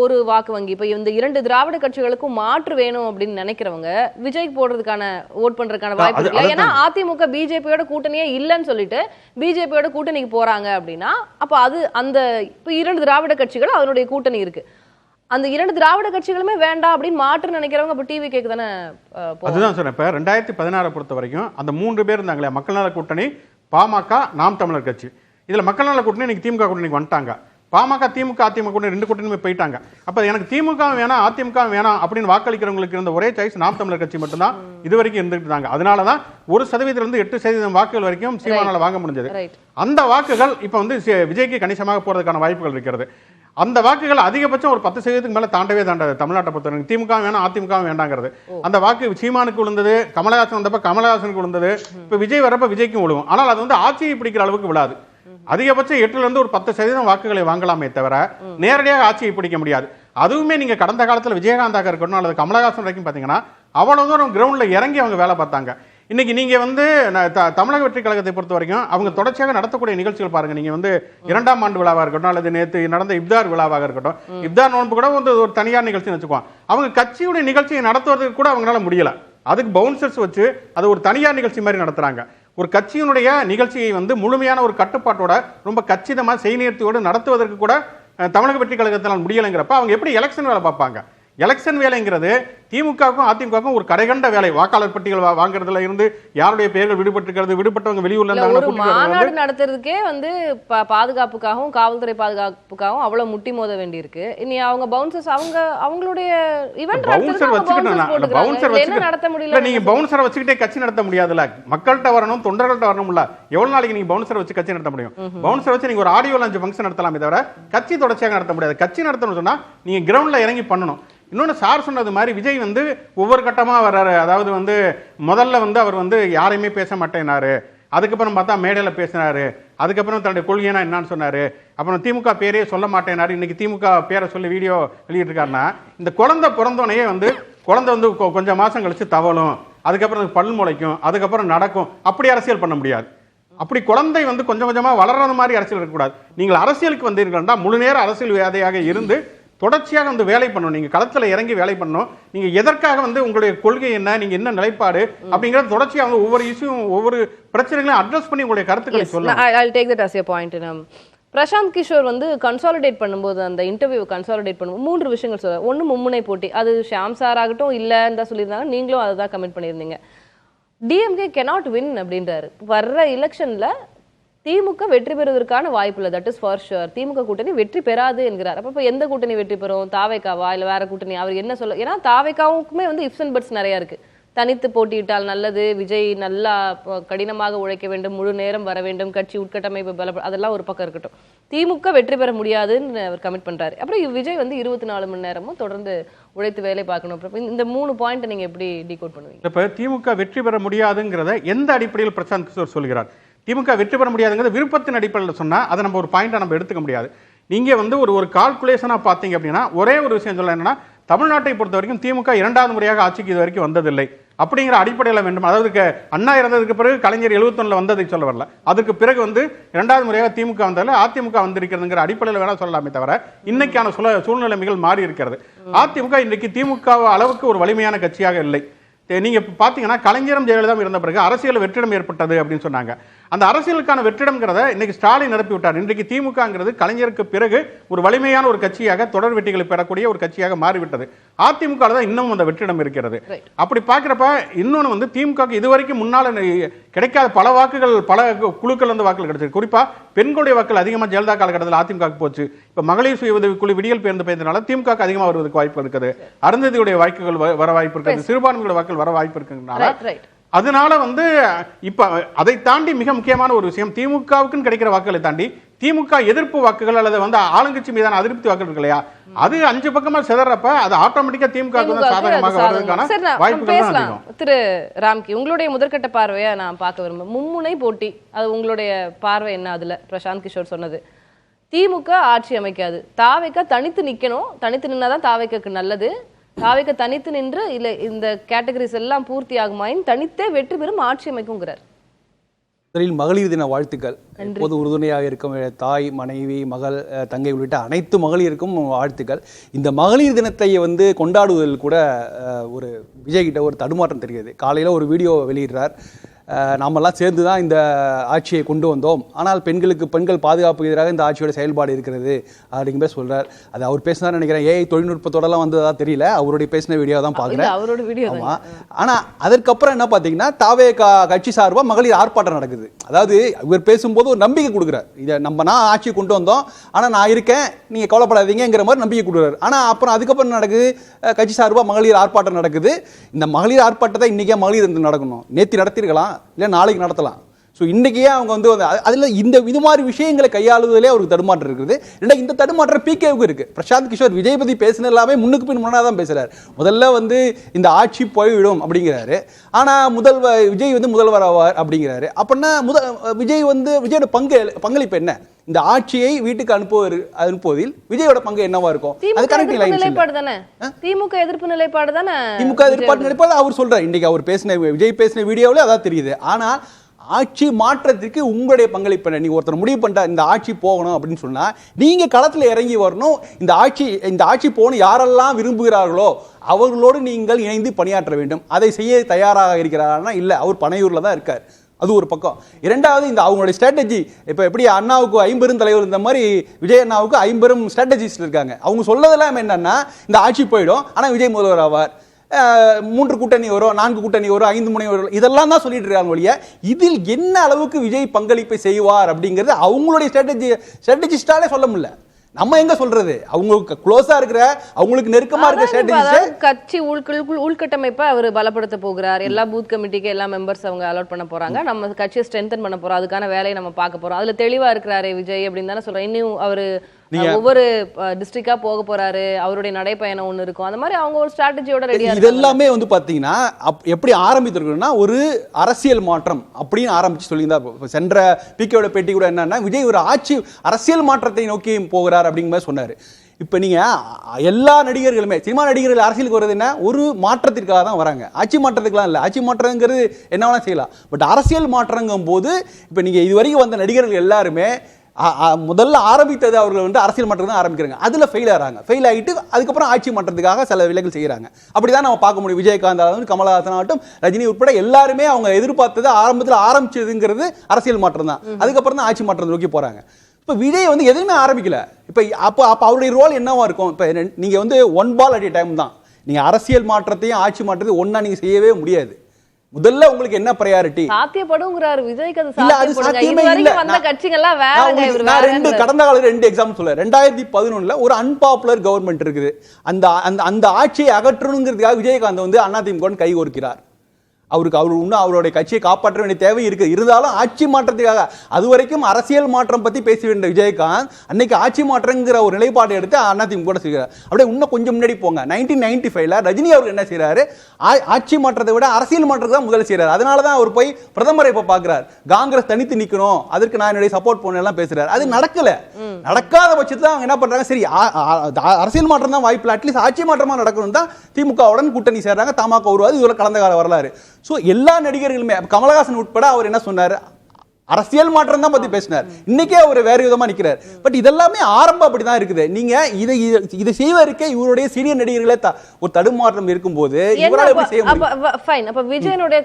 ஒரு வாக்கு வங்கி, இப்ப இந்த 2 திராவிட கட்சிகளுக்கும் மாற்று வேணும் அப்படின்னு நினைக்கிறவங்க விஜய் போடுறதுக்கான ஓட் பண்றதுக்கான வாய்ப்பு இல்லை. ஏன்னா அதிமுக பிஜேபியோட கூட்டணியே இல்லைன்னு சொல்லிட்டு பிஜேபியோட கூட்டணிக்கு போறாங்க அப்படின்னா அப்ப அது அந்த இப்ப 2 திராவிட கட்சிகள் அதனுடைய கூட்டணி இருக்கு. அந்த 2 திராவிட கட்சிகளுமே வேண்டாம் அப்படின்னு மாற்று நினைக்கிறவங்க இப்ப டிவி கேக்கு தானே. அதுதான் சொன்னேன். இப்ப 2016 பொறுத்த வரைக்கும் அந்த 3 பேர் இருந்தாங்களே, மக்கள் நல கூட்டணி, பாமக, நாம் தமிழர் கட்சி. இதுல மக்கள் நல கூட்டணி இன்னைக்கு திமுக கூட்டணிக்கு வந்துட்டாங்க. பாமக, திமுக, அதிமுக கூட்டணி 2 கூட்டணியுமே போயிட்டாங்க. அப்ப எனக்கு திமுக வேணாம் அதிமுக வேணாம் அப்படின்னு வாக்களிக்கிறவங்களுக்கு இருந்த ஒரே சாய்ஸ் நாம் தமிழர் கட்சி மட்டும்தான் இது வரைக்கும் இருந்துட்டு இருந்தாங்க. அதனாலதான் 1% 8% வாக்குகள் வரைக்கும் சீமானால வாங்க முடிஞ்சது. அந்த வாக்குகள் இப்ப வந்து விஜய்க்கு கணிசமாக போறதுக்கான வாய்ப்புகள் இருக்கிறது. அந்த வாக்குகள் அதிகபட்சம் ஒரு 10% மேல தாண்டவே தாண்டாது. தமிழ்நாட்டை பொறுத்தவரைக்கும் திமுக வேணாம் அதிமுக வேண்டாங்கிறது அந்த வாக்கு சீமானுக்கு விழுந்தது, கமலஹாசன் வந்தப்ப கமலஹாசனுக்கு விழுந்தது, இப்ப விஜய் வரப்ப விஜய்க்கும் விழுவும். ஆனால் அது வந்து ஆட்சியை பிடிக்கிற அளவுக்கு விழாது. அதிகபட்சம் 8% ஒரு 10% வாக்குகளை வாங்கலாமே தவிர நேரடியாக ஆட்சியை பிடிக்க முடியாது. அதுவுமே நீங்க கடந்த காலத்தில் விஜயகாந்தாக இருக்கணும் அல்லது கமலஹாசன் வரைக்கும் பாத்தீங்கன்னா அவ்வளவு தூரம் கிரவுண்ட்ல இறங்கி அவங்க வேலை பார்த்தாங்க. இன்னைக்கு நீங்க வந்து தமிழக வெற்றி கழகத்தை பொறுத்த வரைக்கும் அவங்க தொடர்ச்சியாக நடத்தக்கூடிய நிகழ்ச்சிகள் பாருங்க. நீங்க வந்து 2ஆம் ஆண்டு விழாவாக இருக்கட்டும் அல்லது நேற்று நடந்த இப்தார் விழாவாக இருக்கட்டும், இப்தார் நோன்பு கூட வந்து ஒரு தனியார் நிகழ்ச்சி வச்சுக்குவாங்க. அவங்க கட்சியுடைய நிகழ்ச்சியை நடத்துவதற்கு கூட அவங்களால முடியல. அதுக்கு பவுன்சர்ஸ் வச்சு அது ஒரு தனியார் நிகழ்ச்சி மாதிரி நடத்துறாங்க. ஒரு கட்சியினுடைய நிகழ்ச்சியை வந்து முழுமையான ஒரு கட்டுப்பாட்டோட ரொம்ப கச்சிதமா செய்நிறுத்தியோடு நடத்துவதற்கு கூட தமிழக வெற்றி கழகத்தினால் முடியலைங்கிறப்ப அவங்க எப்படி எலெக்ஷன் வேலை பார்ப்பாங்க? எலெக்ஷன் வேலைங்கிறது திமுகவுக்கும் அதிமுகவுக்கும் ஒரு கடைகண்ட வேலை. வாக்காளர் பட்டியல் வாங்குறதுல இருந்து யாருடைய பெயர்கள் விடுபட்டிருக்கிறது, விடுபட்டவங்க வெளியூர்ல ஒரு மாநாடு நடத்துறதுக்கே வந்து பாதுகாப்புக்காகவும் காவல்துறை பாதுகாப்புக்காகவும் அவ்வளவு முட்டி மோத வேண்டியிருக்கு. இனி அவங்க பவுன்சர்ஸ் அவங்களுடைய ஈவென்ட் நடத்த முடியல. நீங்க பவுன்சரை வச்சுக்கிட்டே கட்சி நடத்த முடியாதுல்ல. மக்கள்கிட்ட வரணும், தொண்டர்கள்ட்ட வரணும்ல. எவ்வளவு நாளைக்கு நீங்க பவுன்சரை வச்சு கட்சி நடத்த முடியும்? பவுன்சரை வச்சு நீங்க ஒரு ஆடியோ லான்ச் ஃபங்க்ஷன் நடத்தலாமே தவிர கட்சி தொடர்ச்சியாக நடத்த முடியாது. கட்சி நடத்தணும்னு சொன்னா நீங்க கிரவுண்ட்ல இறங்கி பண்ணணும். இன்னொன்று சார் சொன்னது மாதிரி விஜய் வந்து ஒவ்வொரு கட்டமாக வர்றாரு. அதாவது வந்து முதல்ல வந்து அவர் வந்து யாரையுமே பேச மாட்டேனாரு, அதுக்கப்புறம் பார்த்தா மேடையில் பேசினாரு, அதுக்கப்புறம் தன்னுடைய கொள்கைனா என்னன்னு சொன்னாரு, அப்புறம் திமுக பேரே சொல்ல மாட்டேனாரு, இன்னைக்கு திமுக பேரை சொல்லி வீடியோ வெளியிட்டிருக்காருன்னா இந்த குழந்தை பிறந்தோனையே வந்து குழந்தை வந்து கொஞ்சம் மாதம் கழிச்சு தவளும், அதுக்கப்புறம் பல் முளைக்கும், அதுக்கப்புறம் நடக்கும். அப்படி அரசியல் பண்ண முடியாது. அப்படி குழந்தை வந்து கொஞ்சம் கொஞ்சமாக வளர்றது மாதிரி அரசியல் இருக்கக்கூடாது. நீங்கள் அரசியலுக்கு வந்தீர்கள்னா முழு நேர அரசியல் வியாதியாக இருந்து தொடர்ச்சியாக வந்து வேலை பண்ணணும். நீங்க களத்துல இறங்கி வேலை பண்ணணும். நீங்க எதற்காக வந்து உங்களுடைய கொள்கை என்ன, நீங்க என்ன நிலைப்பாடு அப்படிங்கறது தொடர்ச்சியாக வந்து ஒவ்வொரு இஷ்யூ ஒவ்வொரு பிரச்சனைகளையும் அட்ரஸ் பண்ணி உங்களுடைய கருத்துக்களை சொல்லலாம். I'll take that as a point. Prashanth Kishore வந்து கன்சாலிடேட் பண்ணும்போது அந்த இன்டர்வியூ கன்சாலிடேட் பண்ணும்போது 3 விஷயங்கள் சொல்றாரு. ஒன்று மும்முனை போட்டி, அது ஷியாம் சார் ஆகட்டும் இல்லைன்னு தான் சொல்லியிருந்தாங்க, நீங்களும் அதை தான் கமெண்ட் பண்ணியிருந்தீங்க. டிஎம்கே cannot win அப்படின்றாரு. வர்ற எலெக்ஷன்ல திமுக வெற்றி பெறுவதற்கான வாய்ப்பு இல்லை, தட் இஸ் ஃபார் ஷுர். திமுக கூட்டணி வெற்றி பெறாது என்கிறார். அப்போ எந்த கூட்டணி வெற்றி பெறும்? தாவேக்காவா இல்லை வேற கூட்டணி? அவர் என்ன சொல்ல? ஏன்னா தாவேக்காவுக்குமே வந்து இஃப்ஸ் அண்ட் பட்ஸ் நிறைய இருக்கு. தனித்து போட்டியிட்டால் நல்லது, விஜய் நல்லா கடினமாக உழைக்க வேண்டும், முழு நேரம் வர வேண்டும், கட்சி உட்கட்டமைப்பு பல, அதெல்லாம் ஒரு பக்கம் இருக்கட்டும். திமுக வெற்றி பெற முடியாதுன்னு அவர் கமிட் பண்றாரு. அப்புறம் விஜய் வந்து 24 மணி நேரமும் தொடர்ந்து உழைத்து வேலை பார்க்கணும். இந்த 3 பாயிண்ட் நீங்க எப்படி டீகோட் பண்ணுவீங்க? இப்ப திமுக வெற்றி பெற முடியாதுங்கிறத எந்த அடிப்படையில் பிரசாந்த் கிஷோர் சொல்கிறார்? திமுக வெற்றி பெற முடியாதுங்கிறது விருப்பத்தின் அடிப்படையில் சொன்னா அதை நம்ம ஒரு பாயிண்டா நம்ம எடுத்துக்க முடியாது. நீங்க வந்து ஒரு கால்குலேஷனா பாத்தீங்க அப்படின்னா ஒரே ஒரு விஷயம் சொல்ல என்னன்னா, தமிழ்நாட்டை பொறுத்த வரைக்கும் திமுக 2வது முறையாக ஆட்சிக்கு இது வரைக்கும் வந்ததில்லை அப்படிங்கிற அடிப்படையில் வேண்டும். அதாவது அண்ணா இறந்ததுக்கு பிறகு கலைஞர் 71 வந்ததை சொல்ல வரல, அதுக்கு பிறகு வந்து 2வது முறையாக திமுக வந்ததில்லை, அதிமுக வந்திருக்கிறதுங்கிற அடிப்படையில் வேணா சொல்லலாமே தவிர இன்னைக்கான சூழ்நிலைமைகள் மாறி இருக்கிறது. அதிமுக இன்றைக்கு திமுக அளவுக்கு ஒரு வலிமையான கட்சியாக இல்லை. நீங்க பாத்தீங்கன்னா கலைஞரும் ஜெயலலிதா இருந்த பிறகு அரசியல் வெற்றிடம் ஏற்பட்டது அப்படின்னு சொன்னாங்க. அந்த அரசியலுக்கான வெற்றிடம்ங்கிறத இன்னைக்கு ஸ்டாலின் நிரப்பி விட்டார். இன்றைக்கு திமுகங்கிறது கலைஞருக்கு பிறகு ஒரு வலிமையான ஒரு கட்சியாக தொடர் வெற்றிகளை பெறக்கூடிய ஒரு கட்சியாக மாறிவிட்டது. அதிமுக தான் இன்னும் அந்த வெற்றிடம் இருக்கிறது. அப்படி பார்க்கிறப்ப இன்னொன்று வந்து திமுக இதுவரைக்கும் முன்னால கிடைக்காத பல வாக்குகள், பல குழுக்கள் வந்து வாக்குகள் கிடைச்சது. குறிப்பா பெண்களுடைய வாக்குகள் அதிகமாக ஜெயலலிதா காலகட்டத்தில் அதிமுக போச்சு. இப்ப மகளிர் சுய உதவி குழு விடியல் பேருந்து பெயர்ந்தனால திமுக அதிகமாக வருவதற்கு வாய்ப்பு இருக்குது. அருந்ததியுடைய வாக்குகள் வர வாய்ப்பு இருக்குது, சிறுபான்மையுடைய வாக்குகள் வர வாய்ப்பு இருக்குனால அதனால வந்து இப்ப அதை தாண்டி மிக முக்கியமான ஒரு விஷயம், திமுகவுக்கு கிடைக்கிற வாக்குகளை தாண்டி திமுக எதிர்ப்பு வாக்குகள் அல்லது வந்து ஆளுங்கட்சி மீதான அதிருப்தி வாக்குகள் இருக்கு இல்லையா, அது 5 பக்கமா சிதறப்ப அது ஆட்டோமேட்டிக்கா திமுக சாதகமாக வருவதற்கான வாய்ப்புகள் அதிகம். திரு ராம்கி, உங்களுடைய முதற்கட்ட பார்வையை நான் பார்க்க விரும்புகிறேன். மும்முனை போட்டி, அது உங்களுடைய பார்வை என்ன? அதுல பிரசாந்த் கிஷோர் சொன்னது திமுக ஆட்சி அமைக்காது, தாவேக்கா தனித்து நிக்கணும், தனித்து நின்னாதான் தாவேக்காக்கு நல்லது, தாவேக்கா தனித்து நின்று இல்ல இந்த கேட்டகரிஸ் எல்லாம் பூர்த்தி ஆகுமாயின் தனித்தே வெற்றி பெறும், ஆட்சி அமைக்குங்கிறார். மகளிர் தின வாழ்த்துக்கள். எப்போது உறுதுணையாக இருக்கும் தாய், மனைவி, மகள், தங்கை உள்ளிட்ட அனைத்து மகளிருக்கும் வாழ்த்துக்கள். இந்த மகளிர் தினத்தை வந்து கொண்டாடுவதில் கூட ஒரு விஜய் கிட்ட ஒரு தடுமாற்றம் தெரியுது. காலையில் ஒரு வீடியோ வெளியிடுறார், நாமெல்லாம் சேர்ந்து தான் இந்த ஆட்சியை கொண்டு வந்தோம், ஆனால் பெண்கள் பாதுகாப்புக்கு எதிராக இந்த ஆட்சியோட செயல்பாடு இருக்கிறது அப்படிங்கிற சொல்றார். அது அவர் பேசினார் நினைக்கிறேன். ஏஐ தொழில்நுட்பத்தோடலாம் வந்ததா தெரியல, அவருடைய பேசின வீடியோ தான் பார்க்குறேன். ஆமா, ஆனா அதற்கப்புறம் என்ன பார்த்தீங்கன்னா தாவே கட்சி சார்பாக மகளிர் ஆர்ப்பாட்டம் நடக்குது. அதாவது இவர் பேசும்போது ஒரு நம்பிக்கை கொடுக்குறார், இதை நான் ஆட்சியை கொண்டு வந்தோம், ஆனா நான் இருக்கேன், நீங்க கவலைப்படாதீங்கிற மாதிரி நம்பிக்கை கொடுக்குறாரு. ஆனா அப்புறம் அதுக்கப்புறம் நடக்குது, கட்சி சார்பாக மகளிர் ஆர்ப்பாட்டம் நடக்குது. இந்த மகளிர் ஆர்ப்பாட்டத்தை இன்னைக்கே மகளிர் நடக்கணும், நேற்று நடத்திருக்கலாம், இல்லை நாளைக்கு நடத்தலாம். ஸோ இன்றைக்கே அவங்க வந்து அதில் இது மாதிரி விஷயங்களை கையாளுவதிலே அவருக்கு தடுமாற்றம் இருக்குது. இந்த தடுமாற்றம் பிகேவுக்கு இருக்குது. பிரசாந்த் கிஷோர் விஜய் பற்றி பேசின எல்லாமே முன்னுக்கு பின் முன்னாடி தான் பேசுகிறார். முதல்ல வந்து இந்த ஆட்சி போய்விடும் அப்படிங்கிறாரு, ஆனால் விஜய் வந்து முதல்வர் ஆவார் அப்படிங்கிறாரு. அப்படின்னா விஜய் வந்து விஜயோட பங்களிப்பு என்ன? இந்த ஆட்சியை வீட்டுக்கு அனுப்புவதில் விஜயோட பங்கு என்னவா இருக்கும்? அது கரெக்ட் நிலைப்பாடு தானே, திமுக எதிர்ப்பு நிலைப்பாடு தானே, திமுக எதிர்ப்பு நிலைப்பாடு அவர் சொல்றாரு. இன்னைக்கு அவர் விஜய் பேசின வீடியோவில் அதான் தெரியுது. ஆனால் ஆட்சி மாற்றத்திற்கு உங்களுடைய பங்களிப்பு என்ன? நீங்க ஒருத்தர் முடிவு பண்ணிட்டா இந்த ஆட்சி போகணும் அப்படின்னு சொன்னா நீங்க களத்துல இறங்கி வரணும். இந்த ஆட்சி போகணும் யாரெல்லாம் விரும்புகிறார்களோ அவர்களோடு நீங்கள் இணைந்து பணியாற்ற வேண்டும். அதை செய்ய தயாராக இருக்கிறார்னா இல்ல, அவர் பனையூர்ல தான் இருக்கார். அது ஒரு பக்கம். இரண்டாவது, இந்த அவங்களுடைய ஸ்ட்ராட்டஜி, இப்போ எப்படி அண்ணாவுக்கு 50 தலைவர் இந்த மாதிரி விஜய் அண்ணாவுக்கு 50 ஸ்ட்ராட்டஜிஸ்ட் இருக்காங்க. அவங்க சொல்லதெல்லாம் என்னன்னா இந்த ஆட்சி போயிடும், ஆனால் விஜய் முதல்வர் ஆவார், 3 கூட்டணி வரும், 4 கூட்டணி வரும், 5 முனை வரும், இதெல்லாம் தான் சொல்லிட்டு இருக்காங்க ஒழிய இதில் என்ன அளவுக்கு விஜய் பங்களிப்பை செய்வார் அப்படிங்கிறது அவங்களுடைய ஸ்ட்ராட்டஜிஸ்டாலே சொல்ல முடியல. நம்ம எங்க சொல்றது? அவங்களுக்கு க்ளோஸா இருக்கிற, அவங்களுக்கு நெருக்கமா இருக்கிற ஸ்ட்ராட்டஜிஸ்ட் கட்சி உள்கட்டமைப்பை அவர் பலப்படுத்த போகிறார். எல்லா பூத் கமிட்டிக்கு எல்லா மெம்பர்ஸ் அவங்க அலாட் பண்ண போறாங்க. நம்ம கட்சியை ஸ்ட்ரென்தன் பண்ண போறோம், அதுக்கான வேலையை நம்ம பார்க்க போறோம். அதுல தெளிவா இருக்கிறாரு விஜய் அப்படின்னு தானே சொல்றேன். இன்னும் அவரு ஒவ்வொரு டிஸ்ட்ரிக்டா போக போறாரு, அவருடைய நடைப்பயணம் ஒண்ணு இருக்கும். அந்த மாதிரி அவங்க ஒரு ஸ்ட்ராட்டஜியோட ரெடியா இது எல்லாமே வந்து பாத்தீங்கன்னா எப்படி ஆரம்பித்திருக்குன்னா ஒரு அரசியல் மாற்றம் அப்படின்னு ஆரம்பிச்சு சொல்லியிருந்தா. சென்ற பிகேவோட பேட்டி கூட என்னன்னா விஜய் ஒரு அரசியல் மாற்றத்தை நோக்கி போகிறார் அப்படிங்கிற மாதிரி சொன்னாரு. இப்ப நீங்க எல்லா நடிகர்களுமே, சினிமா நடிகர்கள் அரசியலுக்கு வருது என்ன, ஒரு மாற்றத்திற்காக தான் வராங்க. ஆட்சி மாற்றத்துக்குலாம் இல்லை. ஆட்சி மாற்றங்கிறது என்ன வேணா செய்யலாம். பட் அரசியல் மாற்றங்கும் போது இப்ப நீங்க இதுவரைக்கும் வந்த நடிகர்கள் எல்லாருமே முதல்ல ஆரம்பித்தது அவர்கள் வந்து அரசியல் மாற்றம் தான் ஆரம்பிக்கிறாங்க. அதுல ஃபெயில் ஆகிட்டு அதுக்கப்புறம் ஆட்சி மாற்றத்துக்காக சில விலைகள் செய்யறாங்க. அப்படிதான் நம்ம பார்க்க முடியும். விஜயகாந்த் ஆகட்டும், கமலஹாசன் ஆகட்டும், ரஜினி உட்பட எல்லாருமே அவங்க எதிர்பார்த்தது ஆரம்பத்தில் ஆரம்பிச்சதுங்கிறது அரசியல் மாற்றம் தான். அதுக்கப்புறம் தான் ஆட்சி மாற்றத்தை நோக்கி போறாங்க. இப்ப விஜய் வந்து எதுவுமே ஆரம்பிக்கல. இப்ப அப்ப அவருடைய ரோல் என்னவா இருக்கும்? இப்ப நீங்க வந்து one ball at a time தான். நீங்க அரசியல் மாற்றத்தையும் ஆட்சி மாற்றத்தையும் ஒன்னா நீங்க செய்யவே முடியாது. முதல்ல உங்களுக்கு என்ன பிரையாரிட்டி சாத்தியப்படுங்கிறாரு விஜய்க்கு? அது சாத்தியமே இல்ல. வந்த கட்சிகள்லாம் வேற. நான் கடந்த கால 2 எக்ஸாம்பிள் சொல்றேன். 2011 ஒரு அன்பாப்புலர் கவர்மெண்ட் இருக்குது. அந்த ஆட்சியை அகற்றணுங்கிறதுக்காக விஜயகாந்த் வந்து அதிமுக கை கோர்க்கிறார். அவர் இன்னும் அவருடைய கட்சியை காப்பாற்ற வேண்டிய தேவை இருக்கு. இருந்தாலும் ஆட்சி மாற்றத்துக்காக, அது வரைக்கும் அரசியல் மாற்றம் பத்தி பேச வேண்டிய விஜயகாந்த் அன்னைக்கு ஆட்சி மாற்றங்கிற ஒரு நிலைப்பாட்டை எடுத்து அதிமுக செய்கிறார். அப்படியே இன்னும் கொஞ்சம் முன்னாடி போங்க. 1995 ரஜினி அவர் என்ன செய்யறாரு? ஆட்சி மாற்றத்தை விட அரசியல் மாற்றத்தை தான் முதல்ல செய்யறாரு. அதனாலதான் அவர் போய் பிரதமரை இப்ப பாக்குறாரு. காங்கிரஸ் தனித்து நிக்கணும், அதற்கு நான் என்னுடைய சப்போர்ட் பண்ண எல்லாம் பேசுறாரு. அது நடக்கல. நடக்காத பட்சத்துல அவங்க என்ன பண்றாங்க? சரி, அரசியல் மாற்றம் தான் வாய்ப்பு, அட்லீஸ்ட் ஆட்சி மாற்றமா நடக்கணும் தான் திமுகவுடன் கூட்டணி சேர்றாங்க. தமாக உருவாது. இதுல கடந்த கால வரலாறு. சோ எல்லா நடிகர்களுமே, கமலஹாசன் உட்பட அவர் என்ன சொன்னாரு? அரசியல் மாற்றம் தான் பத்தி பேசினார். இன்னைக்கே அவர் வேற விதமா நிக்கிறார். பட் இதெல்லாமே ஆரம்பம் அப்படிதான் இருக்குது. நீங்க இதை செய்வதற்கே இவருடைய சீனியர் நடிகர்களே ஒரு தடுமாற்றம் இருக்கும்போது இவரால் எப்படி செய்ய முடியும்? ஃபைன். அப்ப விஜயனுடைய